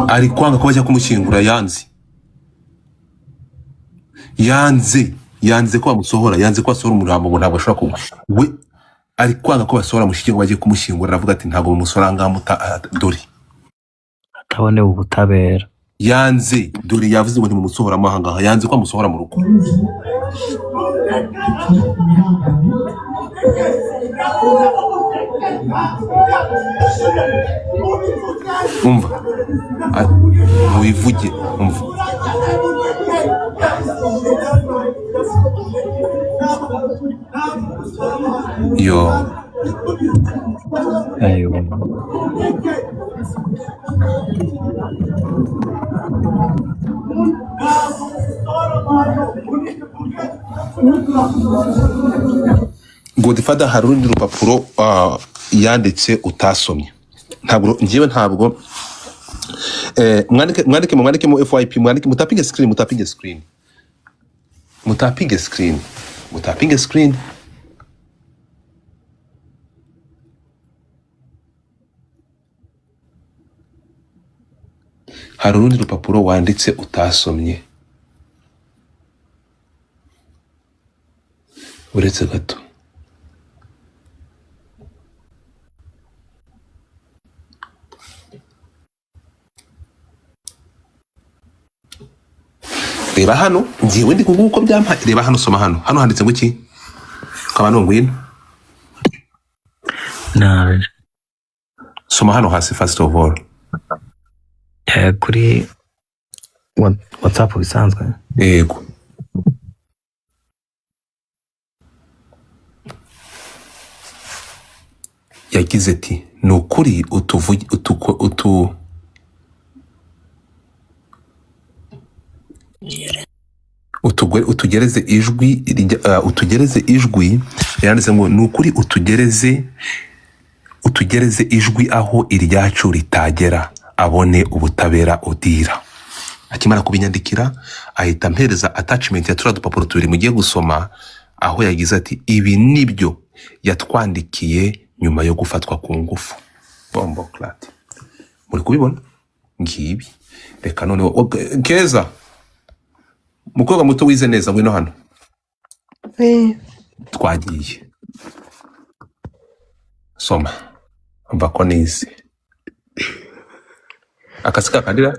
Ari kwanga ko bajya kumushyingura yanze ko bamusohora, yanze ko basohora umurambo ngo ntabwo ashobora kuba we ari kwanga ko basohora mushiki ngo bajye kumushyingura. Aravuga ati ntabwo bamusohora ngamuta dori atabone ubutabera. Yanze dori yavuze ngo ntimusohora amahanga, yanze ko bamusohora mu rugo. Umva mubivuge umva. Yo Ayo. Godfather hari urundi rupapuro yanditse utasomye. Ntabwo mwandike mu FYP, mutapinge screen. Hari urundi rupapuro wanditse utasomye. Uretse gato. Reba hano ngiye ndi kuvuga uko byampa. Reba hano, soma hano handitse ngo iki? Kabano ngwino. Soma hano hasi first of all. Kuri WhatsApp bisanzwe. Yego. Yagize ati ni ukuri utugereze ijwi yanditse ngo ni ukuri utugereze ijwi aho iryacu ritagera, abone ubutabera Odira. Akimara kubinyandikira ahita ampereza attachment ya turiya dupapuro tubiri mugiye gusoma, aho yagize ati ibi nibyo yatwandikiye nyuma yo gufatwa ku ngufu. Bombo clat. Muri kubibona ngibi. Reka none Keza, mukobwa muto wize neza ngwino hano. Twagiye. Soma. Umva ko nize. Akasika kandira?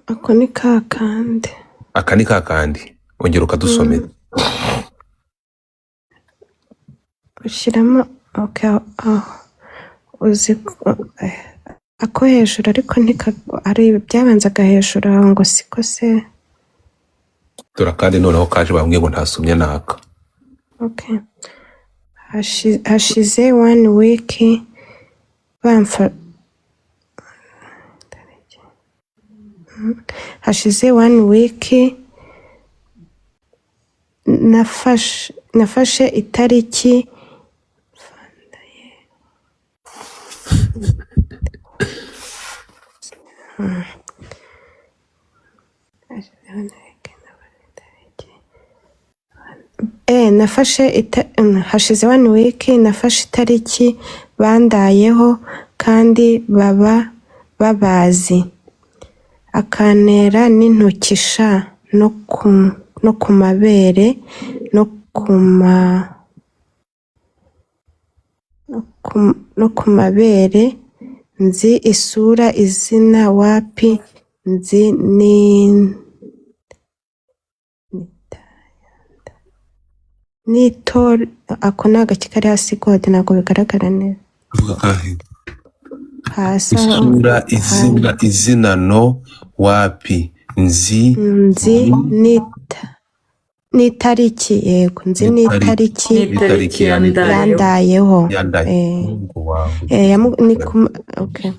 Ako ni kakandi. Aka ni kakandi. Ongera ukadusomera. Ushyiramo okay, uzi ako hejuru ariko ari byabanzaga hejuru aho ngo siko se. Dora kandi noneho kaje bamwe ngo ntasomye naka. Okay. Hashize 1 week bamfa. Hashize 1 week nafashe itariki hashize 1 week nafashe itariki bandayeho kandi baba babazi, akantera n'intoki sha no ku mabere no ku mabere, nzi isura izina wapi, nzi n'itora. Ako ni agace kari hasi gode ntabwo bigaragara neza. Hasi isura izina no wapi, nzi n'itariki. Yego nzi n'itariki yandayeho. Okay.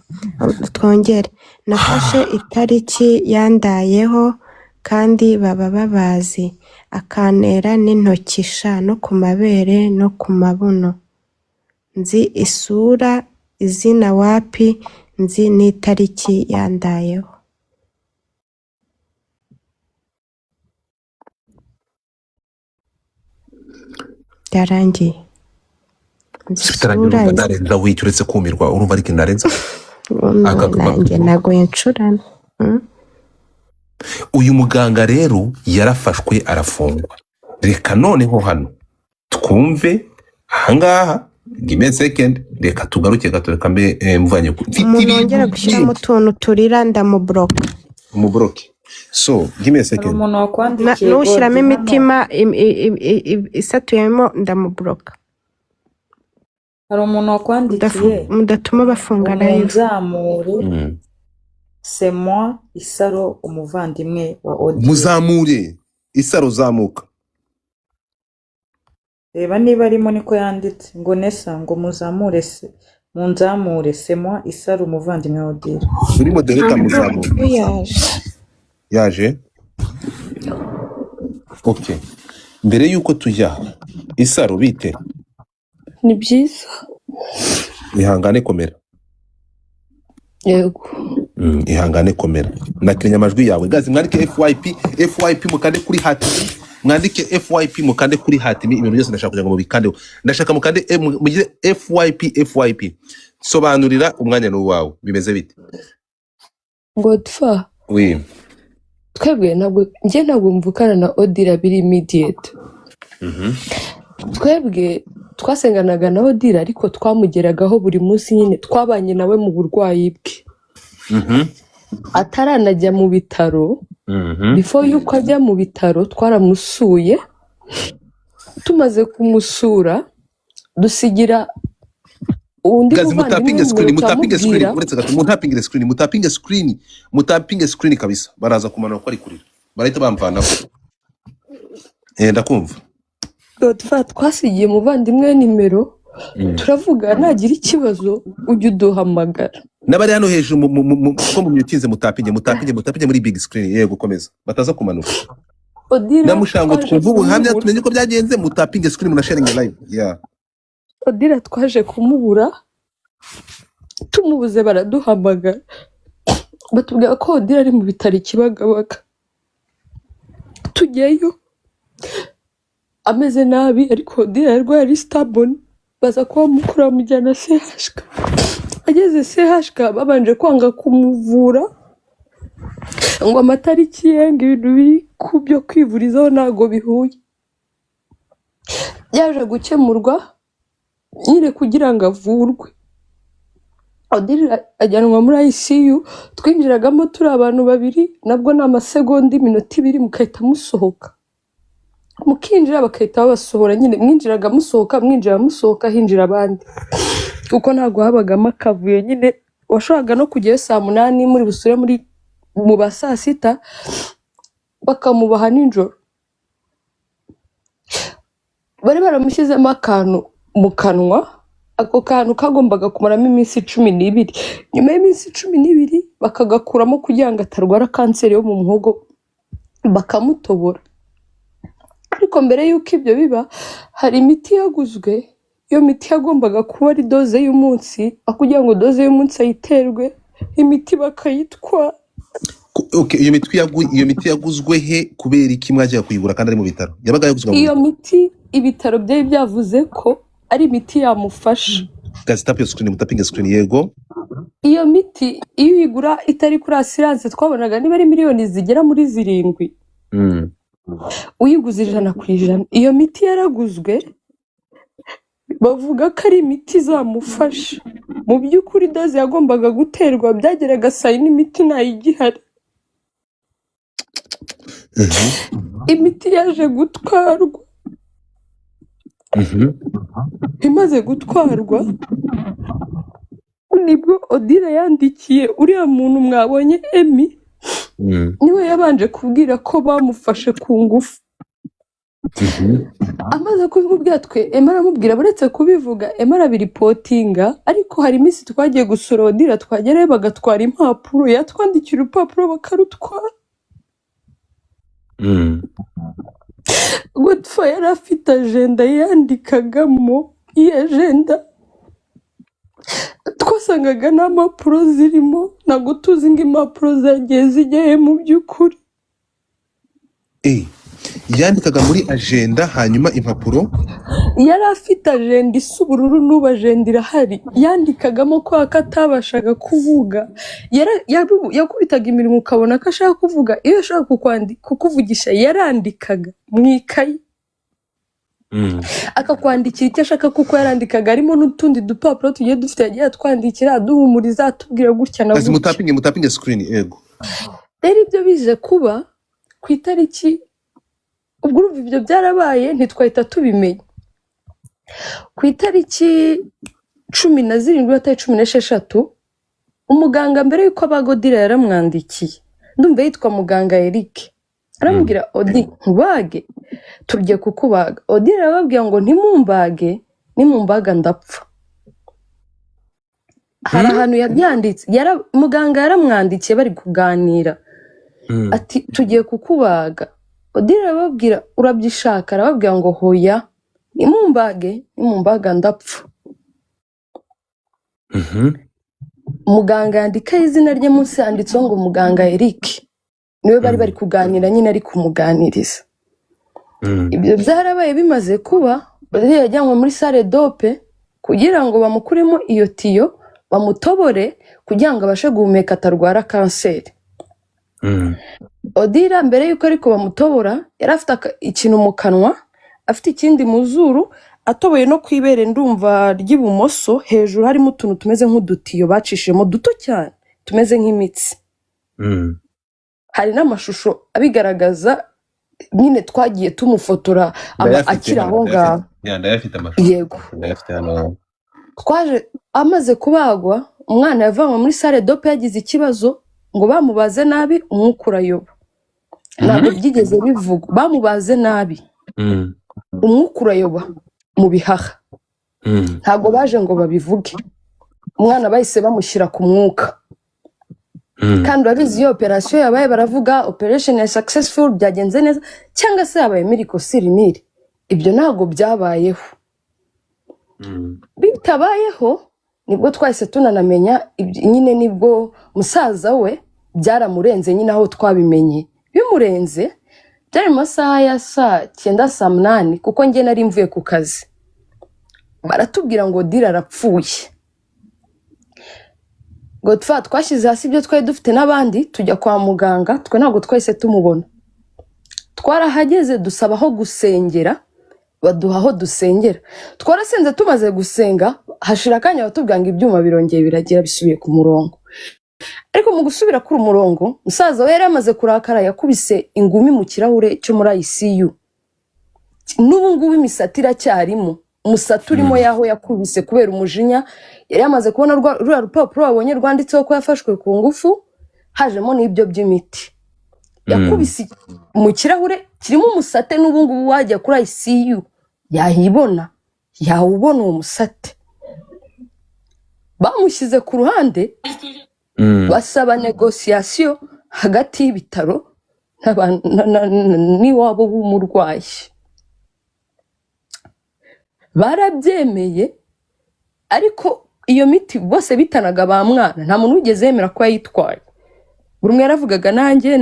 Twongere. Nafashe itariki yandayeho kandi baba babazi, akantera n'intoki sha no ku mabere no ku mabuno, nzi isura izina wapi, nzi n'itariki yandayeho. Yarangiye. Sitarangira ndarenza wicuretse kumirwa urumva ariko ndarenza. Nanjye nagoye ncurana. Uyu muganga rero yarafashwe arafungwa. Reka noneho hano twumve ahangaha give me a second, reka tugaruke gato, reka mbe mvanye ku nongera gushyiramo utuntu turira ndamubloka. Umubloke. So give me a second. Umuntu wakwandikiye nushyiramo imitima isatuyemo ndamubloka. Hari umuntu wakwandikiye mudatuma bafunga live. Muzamure c'est moi Isaro umuvandimwe wa Odile. Muzamure Isaro zamuka. Reba niba arimo niko yanditse ngo Nesa ngo muzamure se munzamure c'est moi Isaro umuvandimwe wa Odile. Uri modereta muzamure. Yaje. Okay. Mbere yuko tujya Isaro bite? Ni byiza. Ihangane komera. Yego. Ihangane komera. Nakirenya amajwi yawe. Gazi mwandike FYP mukande kuri hati. Mwandike FYP mukande kuri hati, ibintu byose ndashaka kugira ngo mubikande. Ndashaka mukande mugire FYP. Sobanurira umwanya no wawe. Bimeze bite? Godfa. Oui. Twebwe ntabwo mvukana na Odile biri immediate. Twebwe twasenganaga na Odile ariko twamugeragaho buri munsi nyine, twabanye nawe mu burwayi bwe. Ataranajya mu bitaro. Before yuko ajya mu bitaro twaramusuye, tumaze kumusura dusigira undi mutapinge screen kabisa, baraza kumanura ko ari kurira, barahita bamvanaho. Ndakumva. Godfa twasigiye muvandimwe nimero, turavuga nagira ikibazo ujye uduhamagara. Nabari hano hejuru ko mu myutinze mutapinge muri big screen. Yego komeza bataza kumanuka. Odira namushango twaje twumva ubuhamya kumubura tumenye ko byagenze mutapinge screen muna sharing live yeah Odira twaje kumubura tumubuze baraduhamagara batubwira ko Odira ari mu bitaro Kibagabaga tujyayo ameze nabi ariko Odira yarwaye ari stubborn baza kuba mukuru bamujyana CHK ageze CHK babanje kwanga kumuvura ngo amatariki yenga ibintu biri ku byo kwivurizaho ntago bihuye yaje gukemurwa nyine kugira ngo avurwe Odira ajyanwa muri ICU twinjiragamo turi abantu babiri nabwo ni amasegonda iminota 2 mukahita musohoka mukinjira bakahita babasohora nyine mwinjiraga musohoka mwinjira musohoka hinjira abandi kuko ntago habagamo akavuyo nyine washoboraga no kujyayo saa 8 muri busure muri mu saa 6 bakamubaha nijoro bari baramushyizemo akantu mu kanwa ako kantu kagombaga kumaramo iminsi 12 nyuma y'iminsi 12 bakagakuramo kugira ngo atarwara kanseri yo mu muhogo bakamutobora ariko mbere y'uko ibyo biba hari imiti yaguzwe iyo miti yagombaga kuba ari doze y'umunsi kugira ngo doze y'umunsi ayiterwe imiti bakayitwara okay iyo miti yaguzwe he kubera iki mwajya kuyigura kandi ari mu bitaro yabaga yaguzwe mu iyo miti ibitaro byari byavuze ko ari imiti yamufasha gazi tapio screen mutapinge screen yego iyo miti iyo uyigura itari kuri assurance twabonaga niba ari miliyoni zigera muri 7 uyiguze 100%. Iyo miti yaraguzwe bavuga ko ari imiti izamufasha mu by'ukuri doze yagombaga guterwa byageraga saa n'imiti ntayigihari imiti yaje gutwarwa imaze gutwarwa nibwo Odira yandikiye uriya muntu mwabonye Emi niwe yabanje kubwira ko bamufashe ku ngufu amaze kubimubwira twe Ema aramubwira buretse kubivuga Ema arabiripotinga ariko hari iminsi twagiye gusura Odira twagerayo bagatwara impapuro yatwandikira urupapuro bakarutwara Godfrey yari afite agenda yandikagamo iyi agenda twasangaga n'amapuro zirimo ntabwo tuzi ngo impapuro zagiye zijyahe mu by'ukuri yandikaga muri agenda hanyuma impapuro yari afite agenda isa ubururu n'ubu agenda irahari yandikagamo ko atabashaga kuvuga yakubitaga imirimo ukabona ko ashaka kuvuga iyo ashaka kukuvugisha yarandikaga mu ikayi akakwandikira icyo ashaka kuko yarandikaga harimo n'utundi dupapuro tugiye dufite yagiye atwandikira aduhumuriza atubwira gutya na gutya mutapinge screen yego rero ibyo bize kuba ku itariki ubwo urumva ibyo byarabaye ntitwahita tubimenya ku itariki 17 umuganga mbere y'uko abagodira yaramwandikiye ndumva yitwa muganga Eric aramubwira Odi nkubage tugiye kukubaga Odira arababwira ngo ntimumbage nimumbaga ndapfa hari ahantu yabyanditse muganga yaramwandikiye bari kuganira ati tugiye kukubaga Odira arababwira urabyishaka arababwira ngo hoya nimumbaga ndapfa muganga yandika izina rye munsi yanditseho ngo muganga Eric niwe bari kuganira nyine ari kumuganiriza ibyo byarabaye bimaze kuba Odira yajyanwe muri salle dope kugira ngo bamukuremo iyo tiyo bamutobore kugira ngo abashe guhumeka atarwara kanseri Odira mbere yuko ariko bamutobora yari afite ikintu mu kanwa afite ikindi mu zuru atoboye no kwibere ndumva ry'ibumoso hejuru harimo utuntu tumeze nk'udutiyo bacishemo duto cyane tumeze nk'imitsi hari n'amashusho abigaragaza nyine twagiye tumufotora akiri aho ngaho yego twaje amaze kubagwa umwana yavanywe muri salle dope yagize ikibazo ngo bamubaze nabi umwuka urayoba ntabwo byigeze bivuga bamubaze nabi umwuka urayoba mu bihaha ntabwo baje ngo babivuge umwana bahise bamushyira ku mwuka kandi urabizi iyo operasiyo yabaye baravuga operation ya successful byagenze neza cyangwa se yabaye miracle sirinire. Ibyo ntabwo byabayeho. Bitabayeho nibwo twahise tunanamenya nyine nibwo musaza we byaramurenze nyine aho twabimenye. Bimurenze byari mu masaha ya saa 9 saa 8 kuko njye nari mvuye ku kazi. Baratubwira ngo Dira arapfuye. Godfa twashyize hasi ibyo twari dufite n'abandi tujya kwa muganga, twe ntabwo twese tumubona. Twarahageze dusaba aho gusengera, baduha aho dusengera. Twarasenze tumaze gusenga, hashira akanya batubwira ngo ibyuma birongeye biragira bisubiye ku murongo. Ariko mu gusubira kuri umurongo, musaza we yari amaze kurakara yakubise ingumi mu kirahure cyo muri ICU. N'ubu ngubu imisatsi iracyarimo. Umusatsi urimo yaho yakubise kubera umujinya. Yari yamaze kubona rwa rupapuro wabonye rwanditseho ko yafashwe ku ngufu, hajemo n'ibyo by'imiti. Yakubise mu kirahure kirimo umusate n'ubu ngubu wajya kuri ICU yahibona, yawubona uwo musate. Bamushyize ku ruhande basaba negociation hagati y'ibitaro n'iwabo w'umurwayi. Barabyemeye ariko iyo miti bose bitanaga ba mwana, nta muntu wigeze yemera ko yayitwaye. Buri umwe yaravugaga nanjye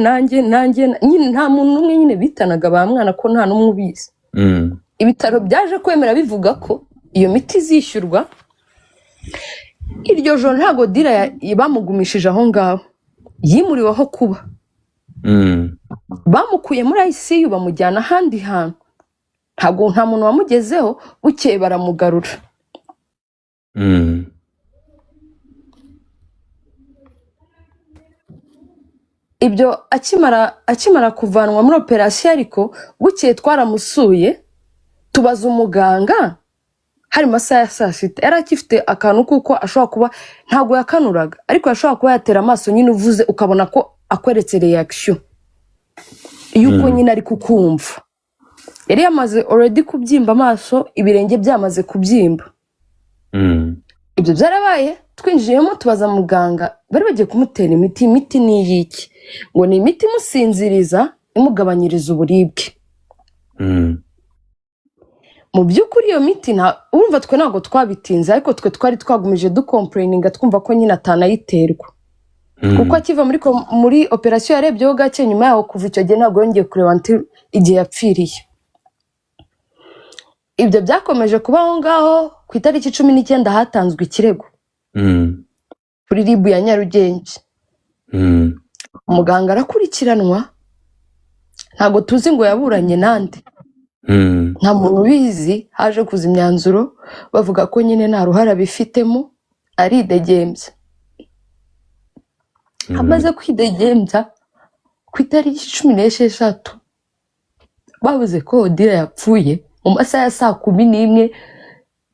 nyine nta muntu umwe nyine bitanaga ba mwana ko nta numwe ubizi. Ibitaro byaje kwemera bivuga ko iyo miti izishyurwa. Iryo joro ntago Dira bamugumishije aho ngaho, yimuriwe aho kuba. Bamukuye muri ICU bamujyana ahandi hantu. Nta muntu wamugezeho, bukeye baramugarura. Ibyo akimara kuvanwa muri operasiyo ariko bukeye twaramusuye tubaza umuganga. Hari masaha ya saa 6 yari akifite akantu kuko ashobora kuba ntago yakanuraga, ariko ashobora kuba yatera amaso nyine uvuze ukabona ko akweretse reaction yuko nyine ari kukumva. Yari yamaze already kubyimba amaso, ibirenge byamaze kubyimba. Ibyo byarabaye twinjiyemo tubaza muganga, bari bagiye kumutera imiti ni yiki? Ngo ni imiti musinziriza imugabanyiriza uburibwe. Mu by'ukuri iyo miti urumva twe ntago twabitinze, ariko twe twari twagumije ducomplaininga twumva ko nyine atanayiterwa. Kuko akiva muri operasiyo yarebyeho gake, nyuma yaho kuva icyo gihe ntago yongeye kureba igihe yapfiriye. Ibyo byakomeje kubaho ngaho. Ku itariki 19 hatanzwe ikirego kuri RIB ya Nyarugenge. Umuganga arakurikiranwa, ntago tuzi ngo yaburanye nande, nta muntu ubizi. Haje kuza imyanzuro bavuga ko nyine nta ruhara bifitemo, aridegembya. Amaze kwidegembya ku itariki 16 bavuze ko Dira yapfuye mu masaha ya saa 11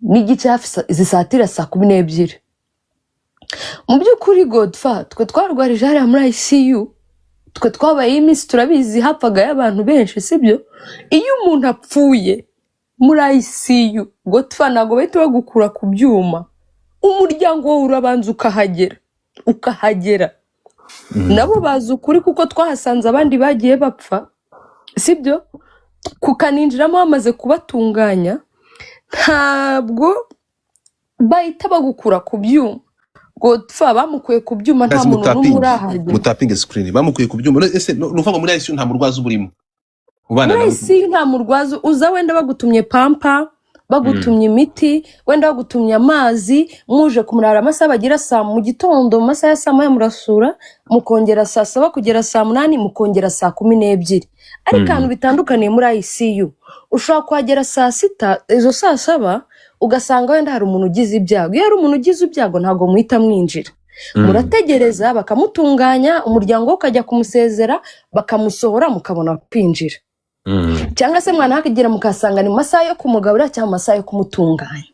n'igice hafi zisatira saa 12. Mu by'ukuri Godfa twe twarwarije hariya muri ICU, twe twabaye iminsi turabizi hapfaga y'abantu benshi, sibyo? Iyo umuntu apfuye muri ICU Godfa ntago bahita bagukura ku byuma, umuryango wowe urabanza ukahagera. Nabo bazi ukuri kuko twahasanze abandi bagiye bapfa, sibyo? Kukaninjiramo bamaze kubatunganya, ntabwo bahita bagukura ku byuma. Godfa bamukuye ku byuma nta muntu n'umwe urahagera. Mutapinge screen bamukuye ku byuma. Ese nuvuga muri ICU nta murwazi uburimo? Ubana nawe nta murwazi uza, wenda bagutumye pampa, bagutumye imiti, wenda bagutumye amazi, muje kumurara amasaha bagira saa mu gitondo, amasaha ya saa 1 murasura, mukongera saa 7 kugera saa 8, mukongera saa 12. Ariko ahantu bitandukaniye muri ICU ushobora kuhagera saa 6, izo saa 7 ugasanga wenda hari umuntu ugize ibyago. Iyo hari umuntu ugize ibyago ntago muhita mwinjira, murategereza bakamutunganya, umuryango ukajya kumusezera, bakamusohora, mukabona kwinjira. Cyangwa se mwana hakigera mukasanga ni masaha yo kumugabura cyangwa masaha yo kumutunganya,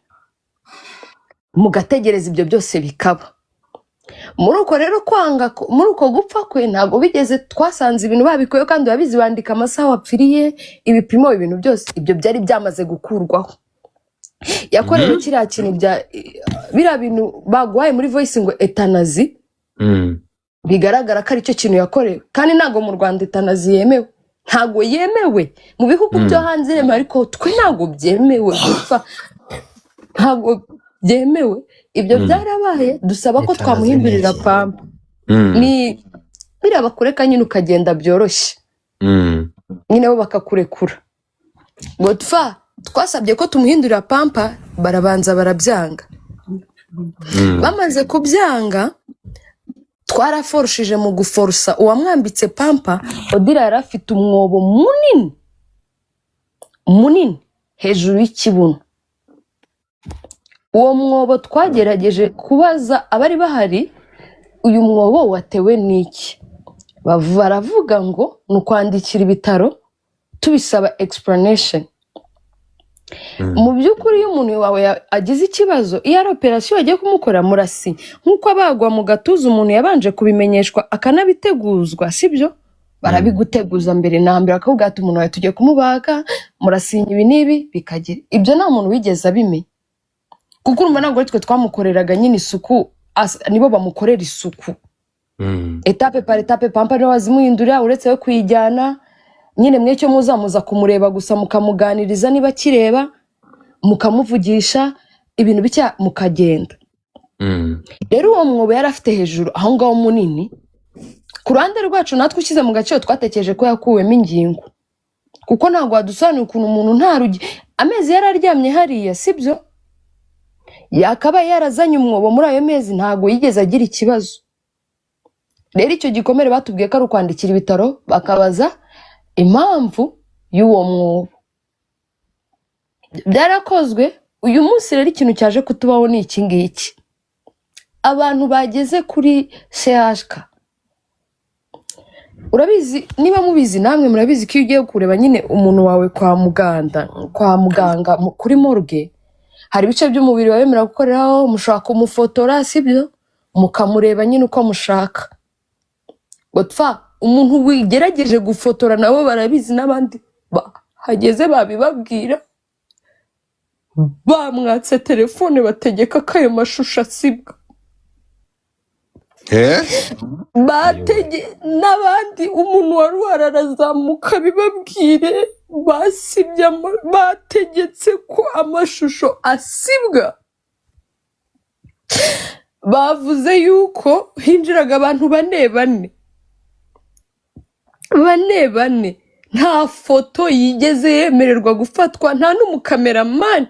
mugategereza ibyo byose bikaba. Muri uko rero muri uko gupfa kwe ntago bigeze twasanze ibintu babikoye, kandi babizi bandika amasaha wapfiriye, ibipimo, ibintu byose ibyo byari byamaze gukurwaho. Yakorewe kiriya kintu bira bintu bagwaye muri voice ngo etanazi. bigaragara ko aricyo kintu yakorewe kandi ntago mu Rwanda itanazi yemewe, ntago yemewe mu bihugu byo hanze yemewe, ariko twe ntago byemewe gupfa, ntago byemewe. Ibyo byarabaye, dusaba ko twamuhindurira pampa. Ni biriya bakureka nyine ukagenda byoroshye, nyine bo bakakurekura. Godfa twasabye ko tumuhindurira pampa, barabanza barabyanga. Bamaze kubyanga, twaraforushije mu guforusa uwamwambitse pampa. Odira yari afite umwobo munini hejuru y'ikibuno. Uwo mwobo twagerageje kubaza abari bahari, uyu mwobo watewe n'iki? Baravuga ngo ni ukwandikira ibitaro tubisaba explanation. Mu by'ukuri iyo umuntu wawe agize ikibazo, iyo ari operasiyo yagiye kumukora murasinya, nk'uko abagwa mu gatuza umuntu yabanje kubimenyeshwa akanabiteguzwa, sibyo? Barabiguteguza mbere na mbere, akavuga ati umuntu wawe tugiye kumubaga, murasinya ibi n'ibi bikagira. Ibyo nta muntu wigeze abimenya, kuko urumva ntabwo ari twe twamukoreraga nyine isuku, nibo bamukorera isuku etape par etape. Pampa niwe wazimuhindurira, uretse we kuyijyana nyine mwecyo muzamuza kumureba gusa, mukamuganiriza niba kireba, mukamuvugisha ibintu bicya, mukagenda. Rero uwo mwobo yari afite hejuru aho ngaho munini. Ku ruhande rwacu natwe ushyize mu gaciro twatekereje ko yakuwemo ingingo, kuko ntabwo wadusobanurira ukuntu umuntu nta rugi amezi yari aryamye hariya, sibyo? Yakaba yarazanye umwobo muri ayo mezi, ntabwo yigeze agira ikibazo. Rero icyo gikomere batubwiye ko ari ukwandikira ibitaro bakabaza impamvu y'uwo mwobo. Byarakozwe. Uyu munsi rero ikintu cyaje kutubaho ni iki ngiki. Abantu bageze kuri CHK, urabizi, niba mubizi namwe murabizi ko iyo ugiye kureba nyine umuntu wawe kwa muganga kuri morgue, hari ibice by'umubiri wabemera gukoreraho, mushaka kumufotora, sibyo? Mukamureba nyine uko mushaka. Godfa umuntu wigerageje gufotora nabo barabizi, n'abandi hageze babibabwira, bamwatse telefone bategeka ko ayo mashusho asibwa. N'abandi umuntu wari wararazamuka bibabwire, basibye, bategetse ko amashusho asibwa. Bavuze yuko hinjiraga abantu bane, nta foto yigeze yemererwa gufatwa, nta n'umukameramani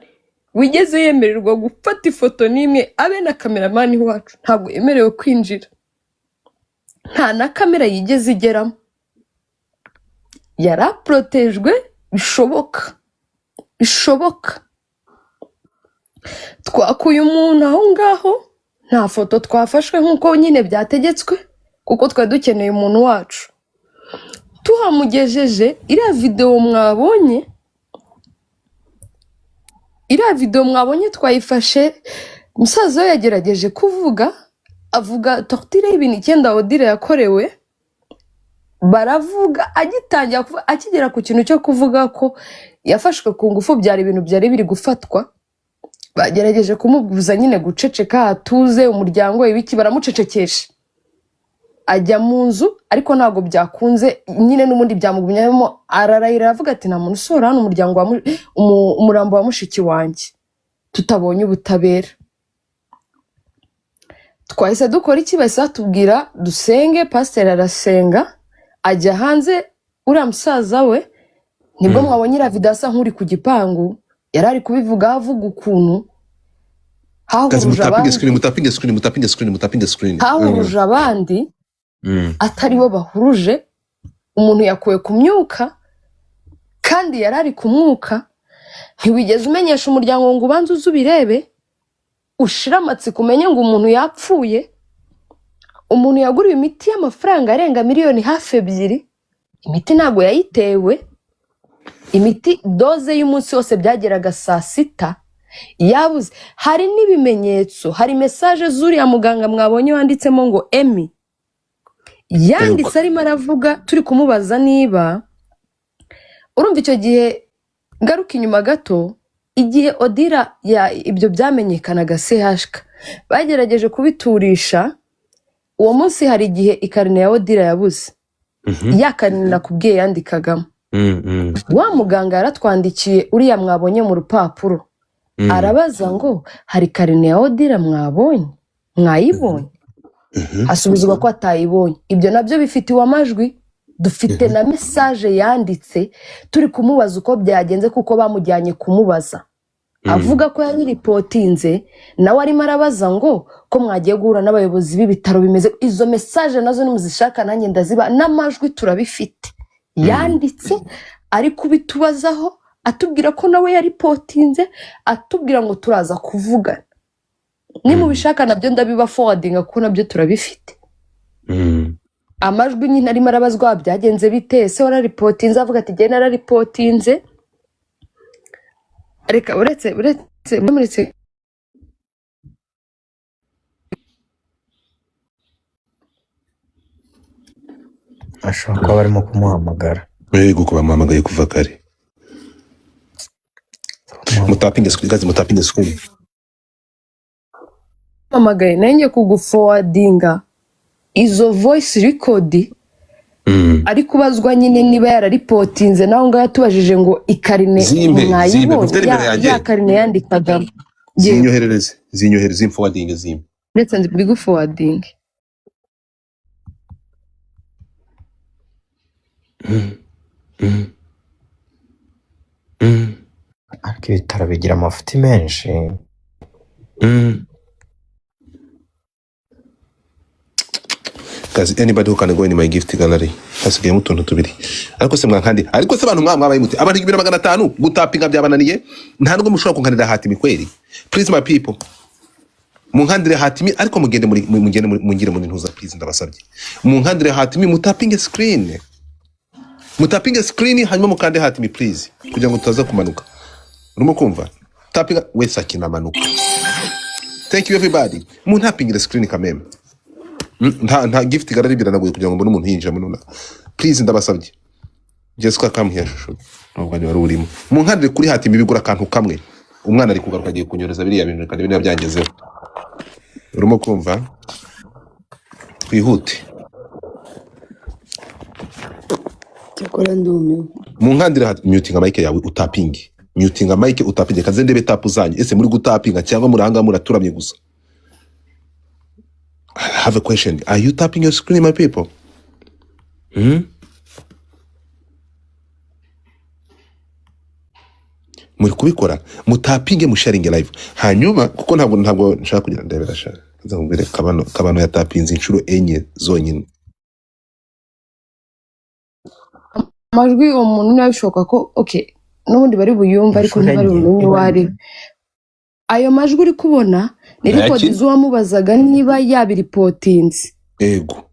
wigeze yemererwa gufata ifoto n'imwe, abe na kameramani wacu ntabwo yemerewe kwinjira, nta na kamera yigeze igeramo. Yaraprotejwe bishoboka. Twakuye umuntu aho ngaho, nta foto twafashwe nk'uko nyine byategetswe, kuko twari dukeneye umuntu wacu. Tuhamugejeje, iriya video mwabonye twayifashe, musaza we yagerageje avuga tortire y'ibintu 9 Odile yakorewe. Baravuga akigera ku kintu cyo kuvuga ko yafashwe ku ngufu, byari ibintu byari biri gufatwa. Bagerageje kumubuza nyine guceceka, atuze, umuryango ibiki baramucecekesha, ajya mu nzu, ariko ntago byakunze nyine, n'umundi byamugumyamo. Ararayira avuga ati nta muntu usora hano umurambo wa mushiki wanjye tutabonye ubutabera. Twahise dukora iki? Bahise batubwira dusenge. Pasiteri arasenga, ajya hanze. Uriya musaza we nibwo mwabonye iriya video asa nk'uri ku gipangu, yari ari kubivuga, avuga ukuntu hahuruje abandi atari bo bahuruje. Umuntu yakuwe ku myuka kandi yari ari ku mwuka. Ntiwigeze umenyesha umuryango ngo ubanze uzubirebe, ushira amatsiko umenye ngo umuntu yapfuye. Umuntu yaguriwe imiti y'amafaranga arenga miliyoni hafi 2. Imiti ntago yayitewe, imiti doze y'umunsi wose byageraga saa 6 yabuze. Hari n'ibimenyetso, hari message z'uriya muganga mwabonye wanditsemo ngo Emi, yanditse arimo aravuga, turi kumubaza niba urumva. Icyo gihe garuka inyuma gato, igihe Odira ibyo byamenyekanaga CHK bagerageje kubiturisha, uwo munsi hari igihe ikarine ya odira yabuze ya karine nakubwiye yandikagamo wa muganga yaratwandikiye uriya mwabonye mu rupapuro arabaza ngo hari karine ya odira mwayibonye asubizwa ko atayibonye. Ibyo nabyo bifitiwe amajwi, dufite na message yanditse turi kumubaza uko byagenze kuko bamujyanye kumubaza avuga ko yanyiripotinze nawe arimo arabaza ngo ko mwagiye guhura n'abayobozi b'ibitaro bimeze. Izo message nazo nimuzishaka nanjye ndaziba n'amajwi turabifite yanditse ari kubitubazaho atubwira ko nawe yaripotinze atubwira ngo turaza kuvugana. Nimubishaka nabyo ndabiba forwardinga kuko nabyo turabifite. Amajwi nyine arimo arabazwa byagenze bite, ese wararipotinze? Avuga ati jye nararipotinze. Reka uretse ashobora kuba barimo kumuhamagara. Yego kuba bamuhamagaye kuva kare. Mutapinge screen. Mamagaye nanjye kuguforwardinga izo voice record ari kubazwa nyine niba yararipotinze naho ngaho yatubajije ngo ikarine mwayibonye ya karine yandikagamo. Zinyohereze forwarding zimbe. Ndetse ndi forwarding. Ariko ibitaro bigira amafuti menshi. Guys, anybody who can go in my gift gallery hasigayemo utuntu tubiri. Ariko se mwankandi, ariko se abantu mwabaye muti abantu 2500 gutapinga byabananiye nta nubwo mushobora kunkanira hatimi kweri. Please my people, munkandire hatimi ariko mugende mungire mu ntuza please ndabasabye. Munkandire hatimi mutapinge screen. Mutapinge screen hanyuma mukande hatimi please kugira ngo tutaza kumanuka. Urimo kumva? Tapinga wese akina manuka. Thank you everybody. Muntapinge screen kameme. Nta gift gallery biranaguye kugira ngo mbone umuntu yinjira mununa. Please ndabasabye. Jessica come here shusho. Nubwo ni wari urimo. Munkandire kuri hatimi bigura kantu kamwe. Umwana ari kugaruka agiye kunyoreza biriya bintu kandi biriya byangezeho. Urimo kumva? Twihute. Cyakora ndumiwe. Munkandire muting mic yawe utapinge. Muting mic utapinge kaze ndebe tapu zanyu. Ese muri gutapinga cyangwa muranga muraturamye gusa? I have a question. Are you tapping your screen, my people? Muri kubikora mutapinge musharinge live hanyuma kuko ntabwo nshaka kugira ndebera sha nzakubwire kabano yatapinze inshuro enye zonyine. Amajwi umuntu nabishoka ko okay n'ubundi bari buyumva ariko ntibari bumenye wari ayo majwi uri kubona ni report z'uwamubazaga niba yabiripotinze. Ego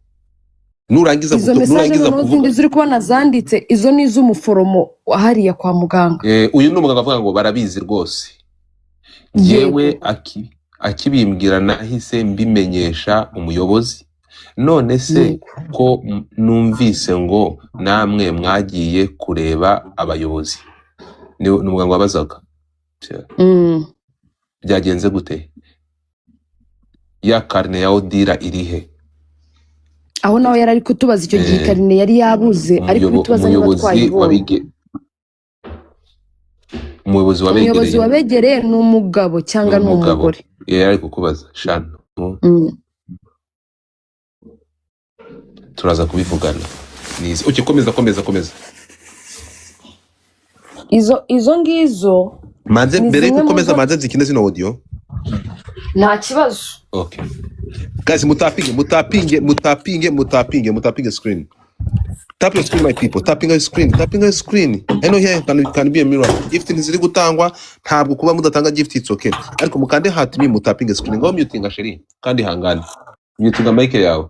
nurangiza kuvuga ziri kubona zanditse izo ni iz'umuforomo hariya kwa muganga. Uyu n'umuganga avuga ngo barabizi rwose. Yewe akibimbwira nahise mbimenyesha umuyobozi. None se ko numvise ngo namwe mwagiye kureba abayobozi. Ni umuganga wabazaga. Byagenze gute? Ya karine ya odira irihe? Aho nawe yari ari kutubaza icyo gihe karine yari yabuze ariko bitubaza niba twayibonye. Umuyobozi wabegereye ni umugabo cyangwa ni umugore? Yari kukubaza shano. Turaza kubivugana. Nize. Uke komeza. Izo ngizo manze mbere gukomeza manze zikine zino audio. Nta kibazo. Okay. Guys, mutapinge screen. Tap your screen, my people. Tapping your screen. I know here can be a mirror. Gift ntiziri gutangwa ntabwo kuba mudatanga gift it's okay. Ariko mukande hatimi mutapinge screen. Ngo mutinga sheri kandi hangane. Mutinga mic yawe.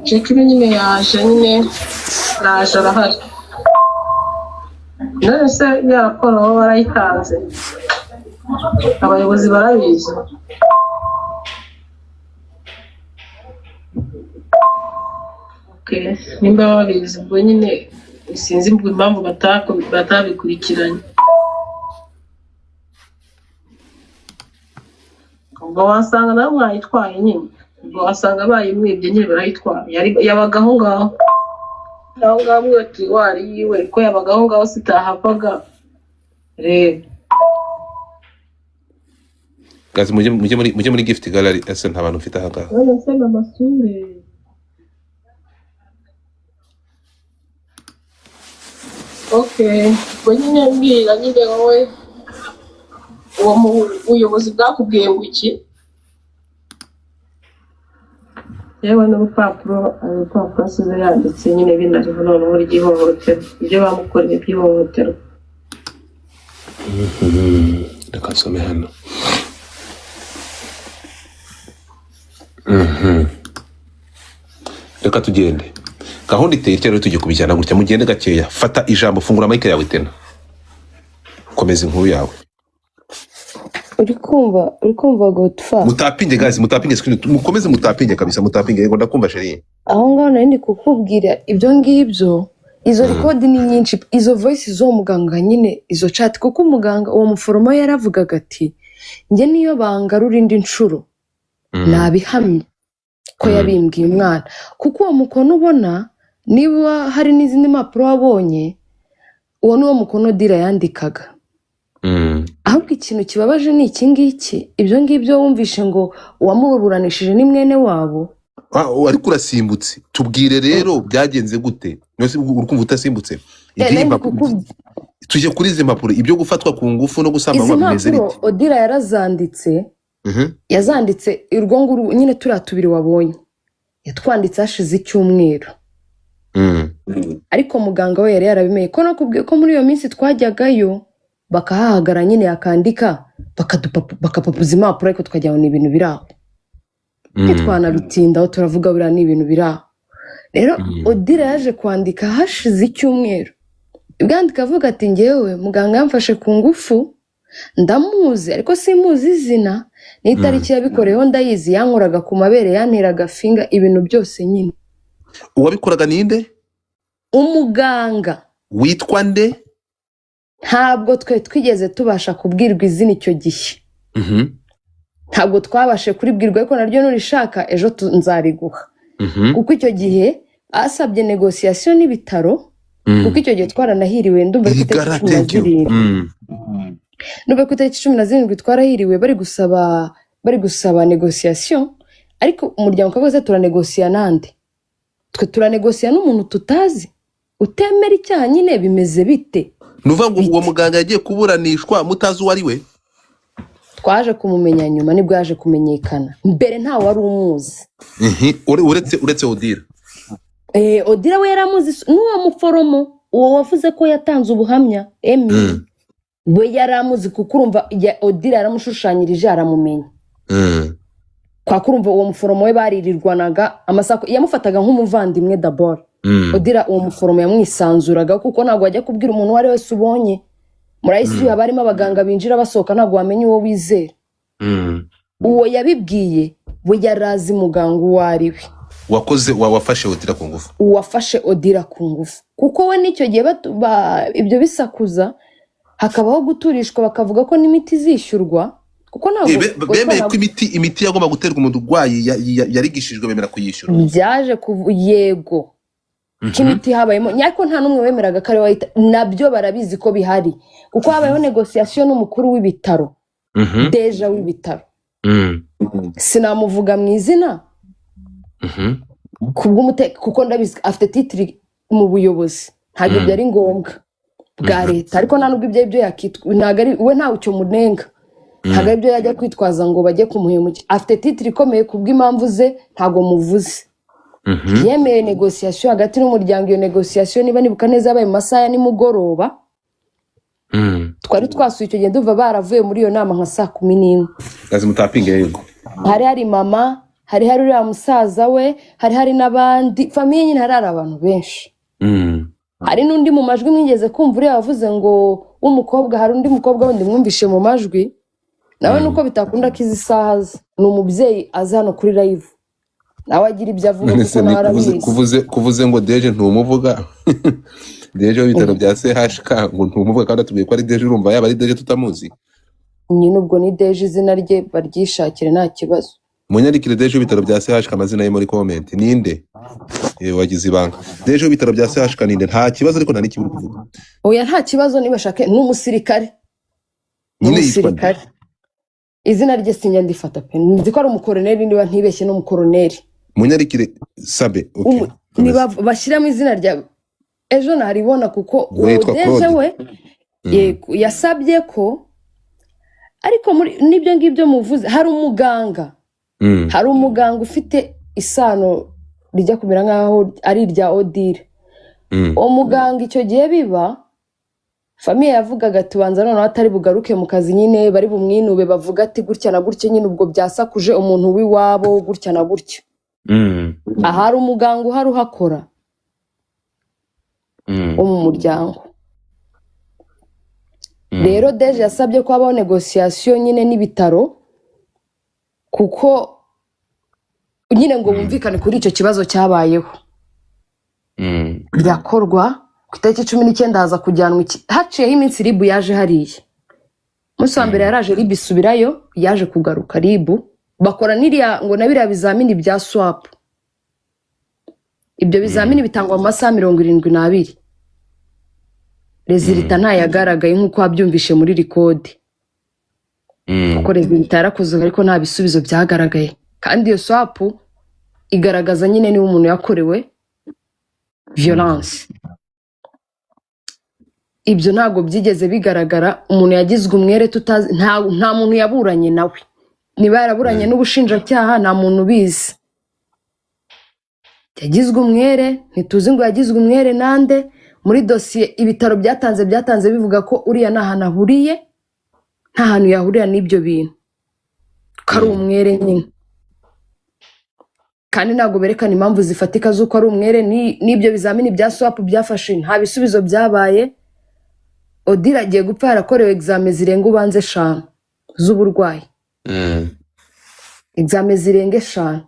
Jekiri nyine yaje arahari. None se ya raporo baba barayitanze abayobozi barabizi. Okay, nimba babizi ubwo nyine sinzi impamvu batabikurikiranye. Ubwo wasanga nawe mwayitwaye nyine, ubwo wasanga bayimwibye nyine barayitwaye, yabaga aho ngaho mwati wari yiwe ko yabaga aho ngaho sitahavaga rero. Guys, mujye muri gift gallery ese nta bantu mfite aha ngaha. None se amasure okay, ubwo nyine mbwira nyine wowe uwo buyobozi bwakubwiye ngo iki? Yewe n'urupapuro asize yanditse nyine binariho noneho ry'ihohotera, ibyo bamukoreye by'ihohotera. Reka nsome hano. Reka tugende. Gahunda iteye itya rero tugiye kubijyana gutya, mugende gakeya. Fata ijambo, fungura mic yawe tena. Komeza inkuru yawe. uri kumva Godfa Mutapinge guys, mutapinge screen. Mukomeze mutapinge kabisa, mutapinge. Yego ndakumva Sheri. aho ngaho nari ndi kukubwira ibyo ngibyo. Izo record ni nyinshi, izo voice zo muganga nyine, izo chat, kuko umuganga uwo muforomo yaravugaga ati njye niyo bangarura indi nshuro nabihamye ko yabimbwiye umwana, kuko uwo mukono ubona niba hari n'izindi mpapuro wabonye, uwo ni wo mukono Dira yandikaga. Ahubwo ikintu kibabaje ni iki ngiki, ibyo ngibyo wumvishe ngo uwamuburanishije ni mwene wabo. Ariko urasimbutse, tubwire rero byagenze gute? Nose urukumva utasimbutse. Tuje kuri izi mpapuro, ibyo gufatwa ku ngufu no gusamba bameze rite? Odira yarazanditse, yazanditse urwo nguru nyine turatubiri wabonye, yatwanditse hashize icyumweru. Ariko muganga we yari yarabimeye ko nakubwiye ko muri iyo minsi twajyagayo bakahahagara nyine yakandika bakapapuza impapuro, ariko twajya ngo ni ibintu biraho. Twanabitindaho turavuga buriya ni ibintu biraho. Rero Odira yaje kwandika hashize icyumweru, ibwandika avuga ati ngewe muganga yamfashe ku ngufu, ndamuzi ariko simuzi izina, n'itariki yabikoreyeho ndayizi, yankoraga ku mabere, yanteraga finga, ibintu byose nyine. Uwabikoraga ninde? Umuganga. Witwa nde? Ntabwo twigeze tubasha kubwirwa izina icyo gihe. Ntabwo twabashe kuribwirwa, ariko naryo nurishaka ejo nzariguha. Kuko icyo gihe asabye negociation n'ibitaro, kuko icyo gihe twaranahiriwe, ndumva ko itariki 17 twarahiriwe bari gusaba negociation, ariko umuryango kavuze turanegocia nande? Twe turanegocia n'umuntu tutazi, utemera icyaha nyine bimeze bite? Nuvuga ngo uwo muganga yagiye kuburanishwa mutazi uwo ari we? Twaje kumumenya nyuma nibwo yaje kumenyekana, mbere nta wari umuzi. Uretse Odira. Odira we yaramuzi, n'uwo muforomo uwo wavuze ko yatanze ubuhamya Emi, we yaramuzi kuko urumva Odira yaramushushanyirije aramumenya. Kwa kurumva uwo muforomo we baririrwanaga amasako, yamufataga nk'umuvandimwe d'abord. Odira uwo muforomo yamwisanzuraga kuko ntabwo ajya kubwira umuntu wari wese ubonye. Murayisi habarimo abaganga binjira basohoka, ntabwo wamenye uwo wizera. Uwo yabibwiye we yarazi muganga uwo ari we. Wakoze wafashe Odira ku ngufu. Uwafashe Odira ku ngufu kuko we nicyo gihe ibyo bisakuza, hakabaho guturishwa bakavuga ko n'imiti zishyurwa, kuko ntabwo bemeye ko imiti yagomba guterwa umuntu urwayi yarigishijwe, bemera kuyishyura. Byaje yego kimiti habayemo, nyako nta numwe wemeraga kare wahita, nabyo barabizi ko bihari kuko habayeho negociation n'umukuru w'ibitaro, deja w'ibitaro, sinamuvuga mu izina kuko ndabizi afite titiri mu buyobozi, ntabwo byari ngombwa bwa leta, ariko nta nubwo ibyo yakitwa, ntabwo ari we, ntawe icyo munenga, ntabwo ari byo yajya kwitwaza ngo bajye kumuhemukira. Afite titiri ikomeye kubw'impamvu ze, ntabwo muvuze. Yemeye negociation hagati n'umuryango, iyo negociation niba nibuka neza yabaye mu masaha ya nimugoroba. Twari twasuye icyo gihe duva baravuye muri iyo nama nka 11:00. Gazi mutapinge yego. Hari mama, hari uriya musaza we, hari n'abandi famiye nyine, hari abantu benshi. Hari n'undi mu majwi mwigeze kumva uriya wavuze ngo umukobwa, hari undi mukobwa wundi mwumvishe mu majwi, nawe nuko bitakunda ko izi saha ni umubyeyi aza hano kuri live, nawe agira ibyo avuga none kuko se nawe ni arabizi. kuvuze ngo Deje ntumuvuga Deje w'ibitaro bya CHK ngo ntumuvuga kandi atubwiye ko ari Deje, urumva yaba ari Deje tutamuzi? Nyine ubwo ni Deje izina rye baryishakire nta kibazo. Munyandikire Deje w'ibitaro bya CHK amazina ye muri comment ninde wagize ibanga. Deje w'ibitaro bya CHK ninde? Nta kibazo ariko nta n'ikiburi kuvuga. Oya nta kibazo niba shake n'umusirikare. Nyine yitwa nde? N'umusirikare. Izina rye sinjya ndifata pe. Nzi ko ari umukoroneri niba ntibeshye n'umukoroneri. Munyandikire Sabe. Okay. Niba bashyiramo izina rya ejo naribona kuko uwo Witwa Deje Claude. we yasabye ko ariko muri nibyo ngibyo muvuze hari umuganga. Hari umuganga ufite isano rijya kumera nkaho ari irya Odile. Uwo muganga icyo gihe biba famiye yavugaga tubanza noneho atari bugaruke mu kazi nyine bari bumwinube bavuga ati gutya na gutya nyine ubwo byasakuje umuntu w'iwabo gutya na gutya. Ahari umuganga uhari uhakora wo mu muryango. Rero Deje yasabye ko habaho negociation nyine n'ibitaro kuko nyine ngo bumvikane kuri icyo kibazo cyabayeho. Birakorwa ku itariki 19 haza kujyanwa haciyeho iminsi Ribu yaje hariya. Umunsi wa mbere yaraje Ribu isubirayo yaje kugaruka Ribu bakora niriya ngo nabiriya bizamini bya swap. Ibyo bizamini bitangwa mu masaha 72. Resulta ntayagaragaye nk'uko wabyumvishe muri record. Kuko resulta yarakozwe ariko nta bisubizo byagaragaye. Kandi iyo swap igaragaza nyine niba umuntu yakorewe violence. Ibyo ntago byigeze bigaragara, umuntu yagizwe umwere tutazi nta muntu yaburanye nawe. Niba yaraburanye n'ubushinjacyaha nta muntu ubizi. Yagizwe umwere, ntituzi ngo yagizwe umwere nande. Muri dosiye ibitaro byatanze bivuga ko uriya nahana ahuriye nta hantu yahurira n'ibyo bintu. Kari umwere nyine. Kandi ntago berekana impamvu zifatika z'uko ari umwere n'ibyo bizamini bya swap byafashe nta bisubizo byabaye. Odile agiye gupfa yarakorewe examen zirenga ubanze 5 z'uburwayi. Examen zirenga 5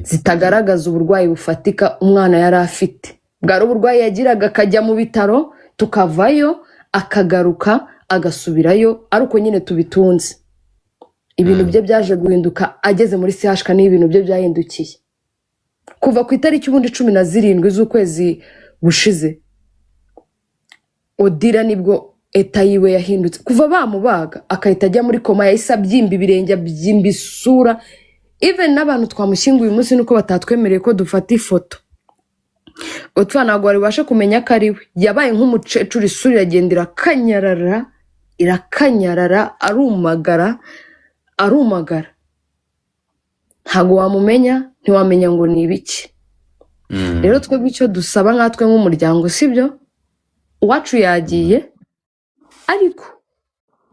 zitagaragaza uburwayi bufatika umwana yari afite. Bwari uburwayi yagiraga akajya mu bitaro tukavayo akagaruka agasubirayo aruko nyine tubitunze. Ibintu bye byaje guhinduka ageze muri CHK n'ibintu bye byahindukiye. Kuva ku itariki 17 z'ukwezi gushize Odile nibwo eta yiwe yahindutse. Kuva bamubaga akahita ajya muri koma yahise abyimba ibirenge abyimba isura. Even n'abantu twamushyinguye umunsi nuko batatwemereye ko dufata ifoto. Otwa ntabwo wari bashe kumenya ko ari we. Yabaye nk'umucecuru isura iragendera irakanyarara arumagara. Ntabwo wamumenya ntiwamenya ngo ni ibiki. Rero twebwe icyo dusaba nkatwe nk'umuryango sibyo uwacu yagiye ariko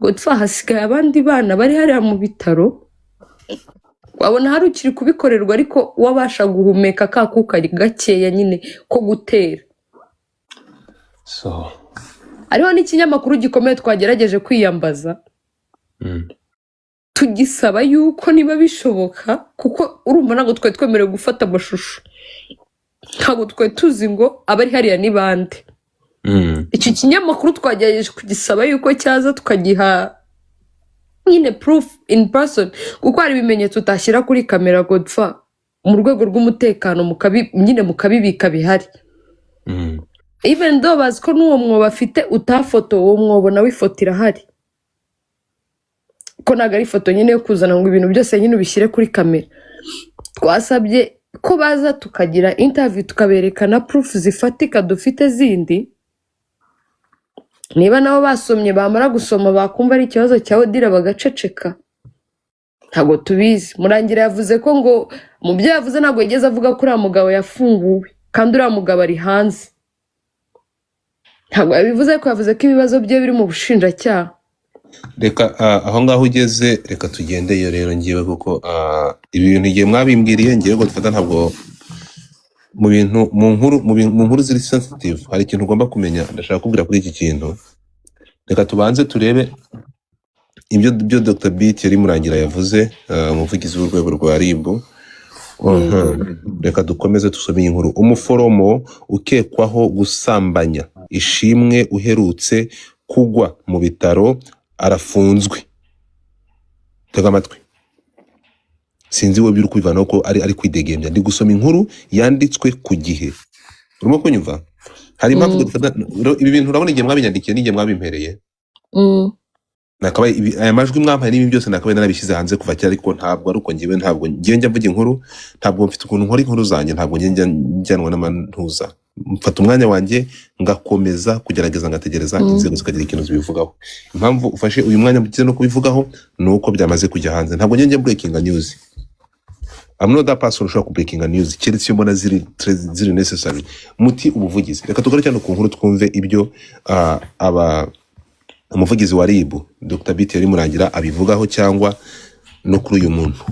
Godfa hasigaye abandi bana bari hariya mu bitaro wabona hari ukiri kubikorerwa ariko wabasha guhumeka kakuka gakeya nyine ko gutera. So ariho n'ikinyamakuru gikomeye twagerageje kwiyambaza tugisaba yuko niba bishoboka kuko urumva ntabwo twe twemerewe gufata amashusho ntabwo twe tuzi ngo abari hariya ni bande. Iki kinyamakuru twagerageje kugisaba yuko cyaza tukagiha nyine proof in person kuko hari ibimenyetso utashyira kuri kamera Godfa mu rwego rw'umutekano nyine mukabibika bihari. Even though bazi ko n'uwo mwobo afite utafoto uwo mwobo nawe ifoto irahari ko ntabwo ari ifoto nyine yo kuzana ngo ibintu byose nyine ubishyire kuri kamera. Twasabye ko baza tukagira interview tukaberekana proof zifatika dufite zindi. Niba nabo basomye bamara gusoma bakumva ari ikibazo cya Odile bagaceceka ntabwo tubizi. Murangira yavuze ko ngo mu byo yavuze ntabwo yigeze avuga ko uriya mugabo yafunguwe kandi uriya mugabo ari hanze. Ntabwo yabivuze ko yavuze ko ibibazo bye biri mu bushinjacyaha. Reka aho ngaho ugeze reka tugendeyo rero ngiye kuko ibi bintu igihe mwabimbwiriye ngiye ngo dufata ntabwo mu bintu mu nkuru ziri sensitive hari ikintu ugomba kumenya ndashaka kubwira kuri iki kintu. Reka tubanze turebe ibyo Dr. Beat yari murangira yavuze umuvugizi w'urwego rwa RIB reka dukomeze dusome iyi nkuru. Umuforomo ukekwaho gusambanya Ishimwe uherutse kugwa mu bitaro arafunzwe. Tega amatwi, sinzi wowe uri kwivanaho ko ari kwidegembya. Ndi gusoma inkuru yanditswe ku Gihe. Urimo kunyumva? Hari impamvu ibi bintu urabona igihe mwabinyandikiye n'igihe mwabimpereye. Nakabaye aya majwi mwampaye n'ibi byose nakabaye narabishyize hanze kuva cyari, ariko ntabwo ari uko ngiwe, ntabwo ngiye njya mvuga inkuru, ntabwo mfite ukuntu nkora inkuru zanjye, ntabwo ngiye njyanwa n'amantuza. Mfata umwanya wanjye ngakomeza kugerageza ngategereza inzego zikagira ikintu zibivugaho. Impamvu ufashe uyu mwanya mugize no kubivugaho nuko byamaze kujya hanze. Ntabwo ngiye breaking news. I'm not that person ushaka breaking news, keretse iyo mbona ziri necessary. Muti ubuvugizi, reka tugaruke no ku nkuru twumve ibyo umuvugizi wa RIB Dr. Biti yari murangira abivugaho, cyangwa no kuri uyu muntu.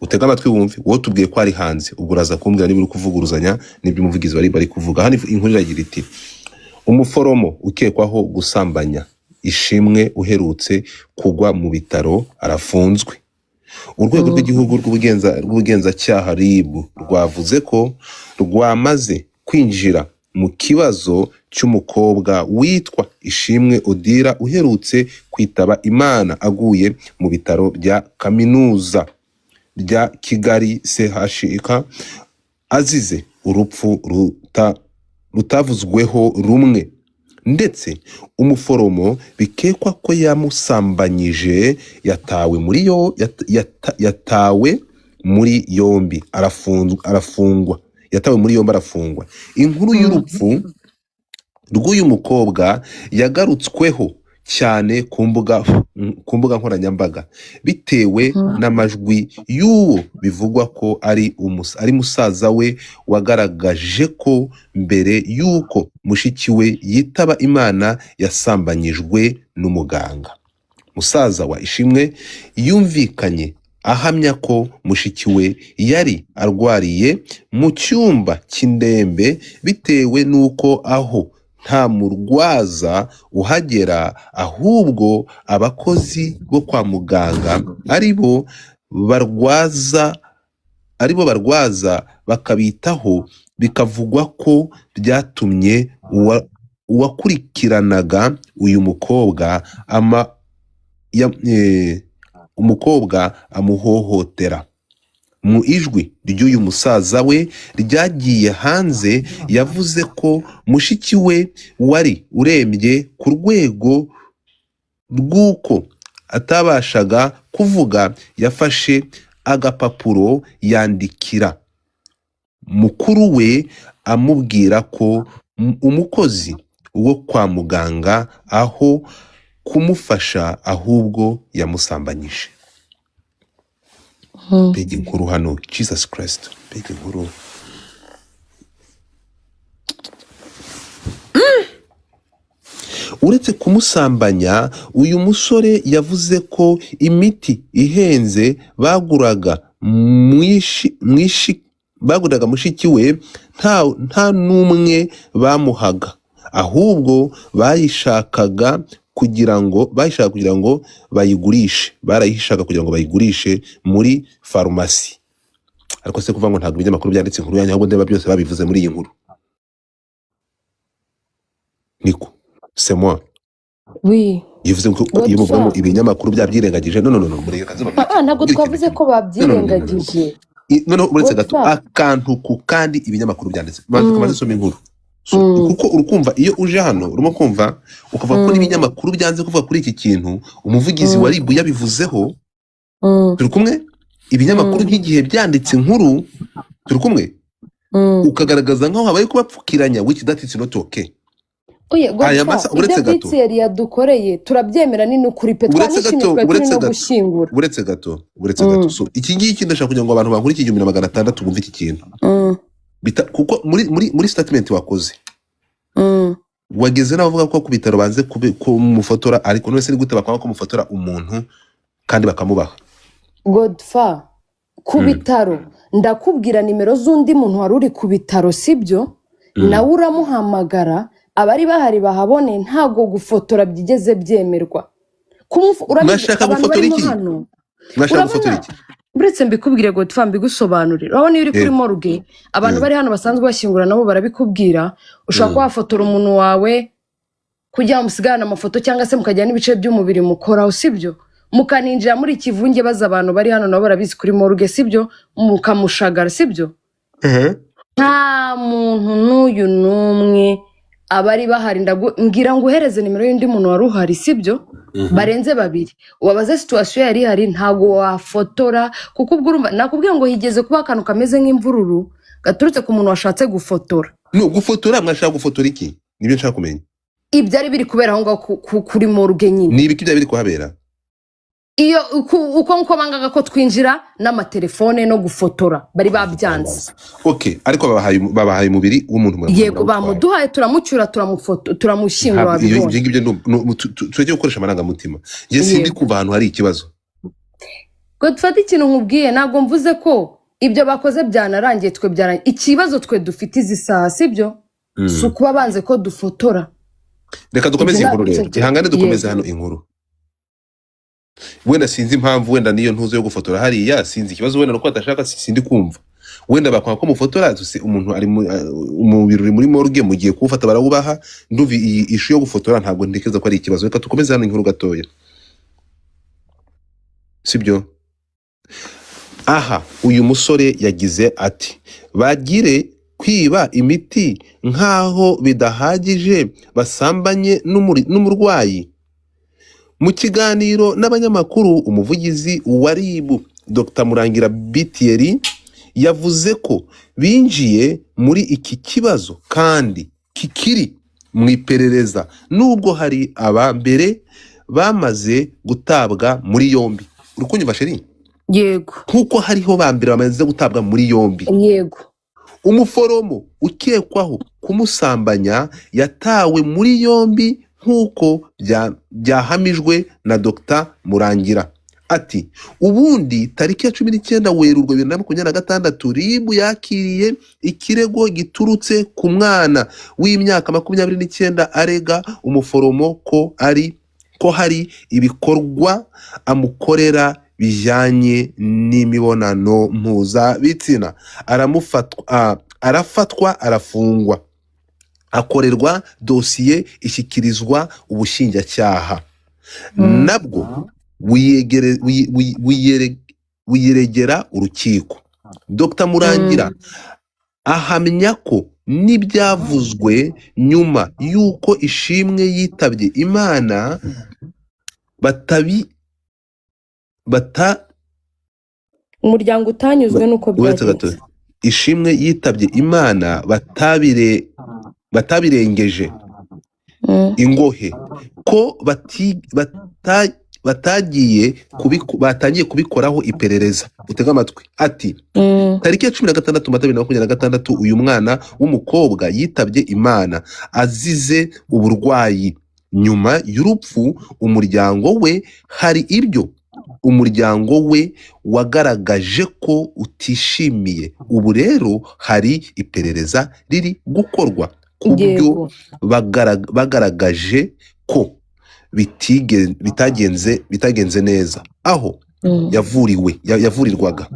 Utega amatwi wumve, wowe tubwiye ko ari hanze, ubwo uraza kumbwira niba uri kuvuguruzanya n'ibyo umuvugizi wa RIB ari kuvuga. Hano inkuru iragira iti: umuforomo ukekwaho gusambanya Ishimwe uherutse kugwa mu bitaro arafunzwe. Urwego rw'igihugu rw'ubugenzacyaha RIB rwavuze ko rwamaze kwinjira mu kibazo cy'umukobwa witwa Ishimwe Odira uherutse kwitaba Imana aguye mu bitaro bya Kaminuza bya Kigali CHUK azize urupfu rutavuzweho rumwe, ndetse umuforomo bikekwa ko yamusambanyije yatawe muri yombi arafungwa. Inkuru y'urupfu rw'uyu mukobwa yagarutsweho cyane ku mbuga nkoranyambaga bitewe n'amajwi y'uwo bivugwa ko ari musaza we wagaragaje ko mbere y'uko mushiki we yitaba Imana yasambanyijwe n'umuganga. Musaza wa Ishimwe yumvikanye ahamya ko mushiki we yari arwariye mu cyumba cy'indembe bitewe n'uko aho nta murwaza uhagera, ahubwo abakozi bo kwa muganga aribo barwaza bakabitaho. Bikavugwa ko byatumye uwakurikiranaga uyu mukobwa amuhohotera. Mu ijwi ry'uyu musaza we ryagiye hanze yavuze ko mushiki we wari urembye ku rwego rw'uko atabashaga kuvuga, yafashe agapapuro yandikira mukuru we amubwira ko umukozi wo kwa muganga aho kumufasha ahubwo yamusambanyije. Mbega inkuru hano, Jesus Christ, mbega inkuru. Uretse kumusambanya, uyu musore yavuze ko imiti ihenze baguraga mushiki we nta n'umwe bamuhaga, ahubwo bayishakaga kugira ngo bayigurishe, barayishaka kugira ngo bayigurishe muri farumasi. Ariko se kuvuga ngo ntabwo ibinyamakuru byanditse inkuru yanyu, ahubwo ndeba byose babivuze muri iyi nkuru. Niko c'est moi. Oui. Yivuze ko iyo muvamo ibinyamakuru byabyirengagije. No ntabwo twavuze ko babyirengagije. No uretse gato akantu ku kandi ibinyamakuru byanditse. Maze soma inkuru. Kuko urukumva iyo uje hano urimo kumva ukavuga ko n'ibinyamakuru byanze kuvuga kuri iki kintu, umuvugizi wa RIB yabivuzeho. Turi kumwe? Ibinyamakuru nk'igihe byanditse inkuru, turi kumwe? Ukagaragaza nkaho habaye kubapfukiranya, which that is not okay. Oye, ibyo Bitsi yadukoreye turabyemera, ni n'ukuri pe, twanishimye turi no gushyingura. Uretse gato. So iki ngiki ndashaka kugira ngo abantu bankuri 1600 bumve iki kintu. Kuko muri statement wakoze wageze navuga ko ku bitaro banze kumufotora, ariko none se ni gute bakaba ko mufotora umuntu kandi bakamubaha? Godfa ku bitaro ndakubwira nimero z'undi muntu wari uri ku bitaro, sibyo? Nawe uramuhamagara, abari bahari bahabone, ntago gufotora byigeze byemerwa. Mwashaka gufotora iki? Mwashaka gufotora iki? buretse mbikubwire ngo twa mbigusobanurire urabona iyo uri kuri morgue abantu bari hano basanzwe bashyingura nabo barabikubwira ushobora kuba wafotora umuntu wawe kugira ngo musigane amafoto cyangwa se mukajyana n'ibice by'umubiri mukoraho sibyo mukaninjira muri ikivunge baza abantu bari hano nabo barabizi kuri morgue sibyo mukamushagara sibyo nta muntu n'uyu n'umwe abari bahari ngira ngo uhereze nimero y'undi muntu wari uhari sibyo barenze babiri ubabaze situation yari hari ntago wafotora kuko ubwo urumva nakubwiye ngo higeze kuba akantu kameze nk'imvururu gaturutse ku muntu washatse gufotora no gufotora mwashaka gufotora iki nibyo nshaka kumenya ibyari biri kubera aho ngaho kuri morgue nyine ni ibiki byari biri kuhabera iyo uko bangaga ko twinjira n'amatelefone no gufotora bari babyanze okay ariko babahaye umubiri w'umuntu yego bamuduhaye turamucyura turamushyingura ibyo ngibyo tujye gukoresha amarangamutima nge sindi kuva ahantu hari ikibazo ngo dufate ikintu nkubwiye ntabwo mvuze ko ibyo bakoze byanarangiye ikibazo twe dufite izi saha sibyo si ukuba banze ko dufotora reka dukomeze inkuru rero gihangane dukomeze hano inkuru wenda sinzi impamvu wenda niyo ntuzo yo gufotora hariya sinzi ikibazo wenda nuko atashaka sindi kumva wenda bakwa ko mufotora umuntu ari mu birori muri morgue mugiye kuwufata barawubaha ndumva iyi ishu yo gufotora ntabwo ndekeza ko ari ikibazo reka tukomeze hano inkuru gatoya sibyo aha uyu musore yagize ati bagire kwiba imiti nkaho bidahagije basambanye n'umurwayi mu kiganiro n'abanyamakuru umuvugizi wa RIB Dr Murangira Bitieri yavuze ko binjiye muri iki kibazo kandi kikiri mu iperereza nubwo hari abambere bamaze gutabwa muri yombi urukunyumva sheri yego kuko hariho bambere bamaze gutabwa muri yombi yego umuforomo ukekwaho kumusambanya yatawe muri yombi nk'uko byahamijwe na Dr Murangira ati ubundi tariki ya 19 Werurwe 2026 RIB yakiriye ikirego giturutse ku mwana w'imyaka 29 arega umuforomo ko hari ibikorwa amukorera bijyanye n'imibonano mpuzabitsina arafatwa arafungwa akorerwa dosiye ishyikirizwa ubushinjacyaha nabwo wiyeregera urukiko Dr Murangira ahamya ko n'ibyavuzwe nyuma y'uko Ishimwe yitabye Imana umuryango utanyuzwe nuko byagenze Ishimwe yitabye Imana batabirengeje ingohe ko batangiye kubikoraho iperereza utega amatwi ati tariki ya 16 Mata 2026 uyu mwana w'umukobwa yitabye Imana azize uburwayi nyuma y'urupfu umuryango we hari ibyo umuryango we wagaragaje ko utishimiye ubu rero hari iperereza riri gukorwa kubyo bagaragaje ko bitagenze neza aho yavurirwaga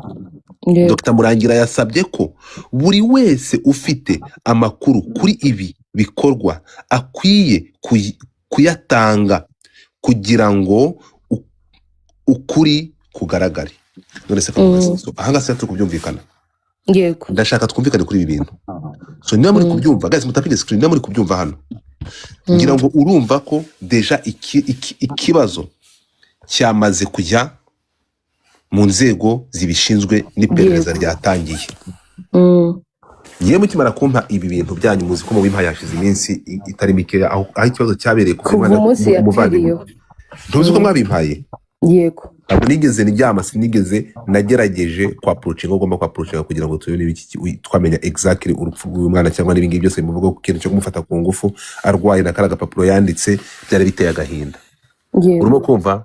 Dr Murangira yasabye ko buri wese ufite amakuru kuri ibi bikorwa akwiye kuyatanga kugira ngo ukuri kugaragare none se ahanga se turi kubyumvikana yego ndashaka twumvikane kuri ibi bintu so niba muri kubyumva guys mutapinde screen niba muri kubyumva hano ngira ngo urumva ko deja ikibazo cyamaze kujya mu nzego zibishinzwe n'iperereza ryatangiye yewe mukimara kumpa ibi bintu byanyu muzi ko mu bimpa yashize iminsi itari mike aho ikibazo cyabereye kuva umunsi yapfiriyeho ntuzi ko mwabimpaye yego ntabwo nigeze niryama sinigeze nagerageje kwa approaching ugomba kwa approaching kugira ngo tubone ibiki twamenya exactly urupfu rw'umwana cyangwa n'ibingi byose bimuvuga ku kintu cyo kumufata ku ngufu arwaye na karaga papuro yanditse byari biteye agahinda urimo kumva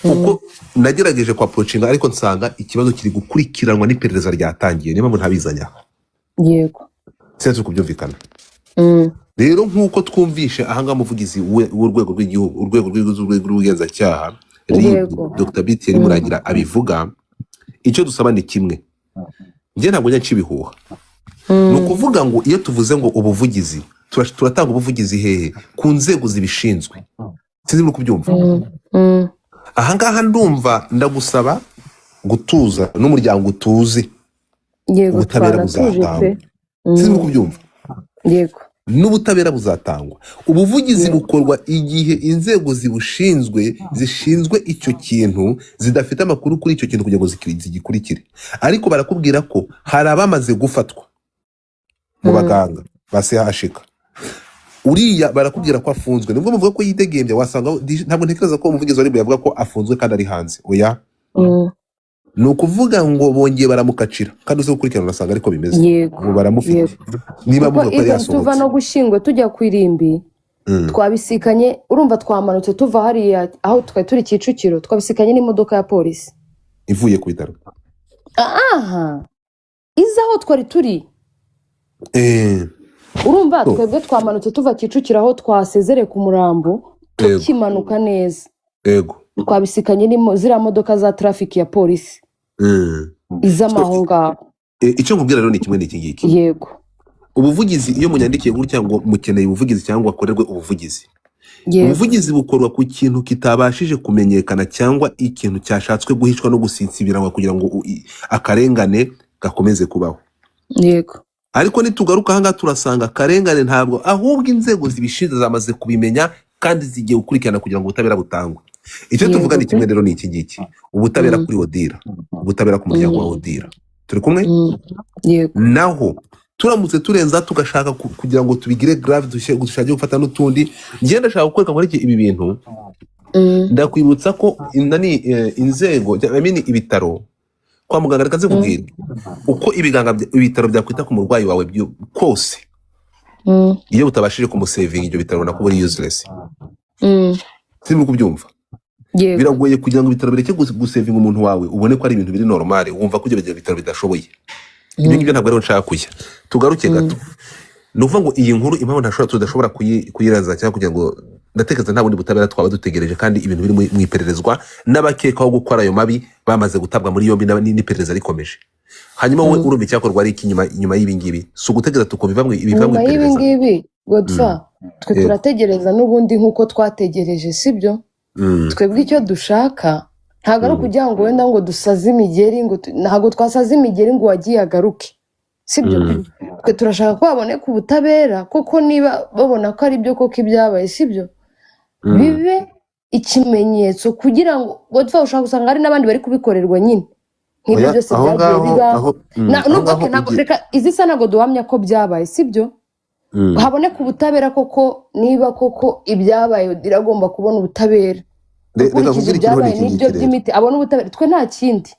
uko nagerageje kwa approaching ariko nsanga ikibazo kiri gukurikiranwa n'iperereza ryatangiye niba mpamvu ntabizanya yego setse kubyumvikana rero nkuko twumvishe ahanga muvugizi w'urwego rw'igihugu urwego rw'ubugenzacyaha RIB Dr Bitieri Murangira abivuga icyo dusaba ni kimwe, njye ntabwo njya ncibihuha. Ni ukuvuga ngo iyo tuvuze ngo ubuvugizi, turatanga ubuvugizi hehe? Ku nzego zibishinzwe. Sinzi muri kubyumva. Ahangaha ndumva ndagusaba gutuza n'umuryango utuze, yego ubutabera buzatangwa. Sinzi muri kubyumva. Yego. N'ubutabera buzatangwa. Ubuvugizi bukorwa igihe inzego zishinzwe icyo kintu zidafite amakuru kuri icyo kintu kugira ngo zigikurikire. Ariko barakubwira ko hari abamaze gufatwa mu baganga ba CHK. Uriya barakubwira ko afunzwe, nubwo muvuga ko yidegembye, wasanga ntabwo ntekereza ko umuvugizi wari yavuga ko afunzwe kandi ari hanze. Oya, ni ukuvuga ngo bongeye baramukacira kandi uze gukurikirana urasanga ariko bimeze. Ubu baramufite niba muvuga ko ari yasohotse. Tuva no gushingwe tujya ku irimbi, twabisikanye, urumva twamanutse tuva hariya aho twari turi Kicukiro, twabisikanye n'imodoka ya polisi ivuye ku bitaro. iza aho twari turi. Urumva twebwe twamanutse tuva Kicukiro aho twasezereye ku murambo, tukimanuka neza. Yego. Twabisikanye ziriya modoka za traffic ya polisi iz'amaho ngaho. Icyo nkubwira rero ni kimwe n'iki ngiki. Yego. Ubuvugizi iyo munyandikiye gutya ngo mukeneye ubuvugizi cyangwa akorerwe ubuvugizi, ubuvugizi bukorwa ku kintu kitabashije kumenyekana cyangwa ikintu cyashatswe guhishwa no gusinsibiranywa kugira ngo akarengane gakomeze kubaho. Yego. Ariko nitugaruka ahangaha turasanga akarengane ntabwo, ahubwo inzego zibishinzwe zamaze kubimenya kandi zigiye gukurikirana kugira ngo ubutabera butangwe. Icyo tuvuga ni kimwe rero ni iki ngiki, ubutabera kuri Odira, ubutabera ku muryango wa Odira. Turi kumwe? Yego. Naho turamutse turenza tugashaka kugira ngo tubigire grave dushake gufata n'utundi, njye ndashaka gukwereka muri ibi bintu. Ndakwibutsa ko inzego ibitaro kwa muganga, reka nze kubwira uko ibitaro byakwita ku murwayi wawe kose, iyo butabashije kumusevinga ibyo bitaro nako buri useless. Sinzi kubyumva. Biragoye kugira ngo ibitaro bireke gusevinga umuntu wawe ubone ko ari ibintu biri normal, wumva ko ibyo bitaro bidashoboye. Ibyo ngibyo ntabwo rero nshaka kujya. Tugaruke gato. Nuvuga ngo iyi nkuru impamvu tudashobora kuyiraza cyangwa kugira ngo, ndatekereza nta bundi butabera twaba dutegereje kandi ibintu biri mu ipererezwa n'abakekaho gukora ayo mabi bamaze gutabwa muri yombi n'iperereza rikomeje. Hanyuma wowe urumva icyakorwa ari iki nyuma y'ibi ngibi? Si ugutegereza tuko biva mu iperereza. Ibi ngibi Godfa, twe turategereza n'ubundi nk'uko twategereje, sibyo? Twebwe icyo dushaka ntabwo ari ukugira ngo wenda ngo dusaze imigeri, ngo ntabwo twasaze imigeri ngo wagiye agaruke, sibyo? Twe turashaka ko baboneka ubutabera kuko niba babona ko ari byo koko ibyabaye, sibyo, bibe ikimenyetso kugira ngo Godfa ushaka gusanga hari n'abandi bari kubikorerwa nyine nk'ibyo byose byagiye biba. Reka izisa ntabwo duhamya ko byabaye, sibyo? Haboneka ubutabera koko niba koko ibyabaye iragomba kubona ubutabera. Ukurikije ibyabaye n'ibyo by'imiti abona ubutabera, twe nta kindi.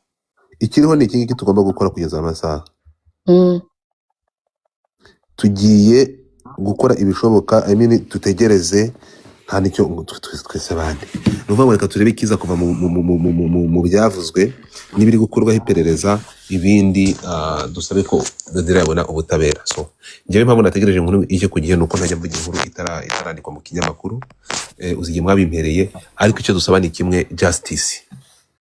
Ikiriho ni iki ngiki tugomba gukora kugeza amasaha. Tugiye gukora ibishoboka, tutegereze nta nicyo twese abandi. Nuvuga ngo reka turebe ikiza kuva mu byavuzwe n'ibiri gukorwaho iperereza, ibindi dusabe ko Odira yabona ubutabera. So njyewe impamvu nategereje inkuru ije ku gihe nuko ntajya mvuga inkuru itarandikwa mu kinyamakuru, uzigiye mwabimpereye, ariko icyo dusaba ni kimwe, justice.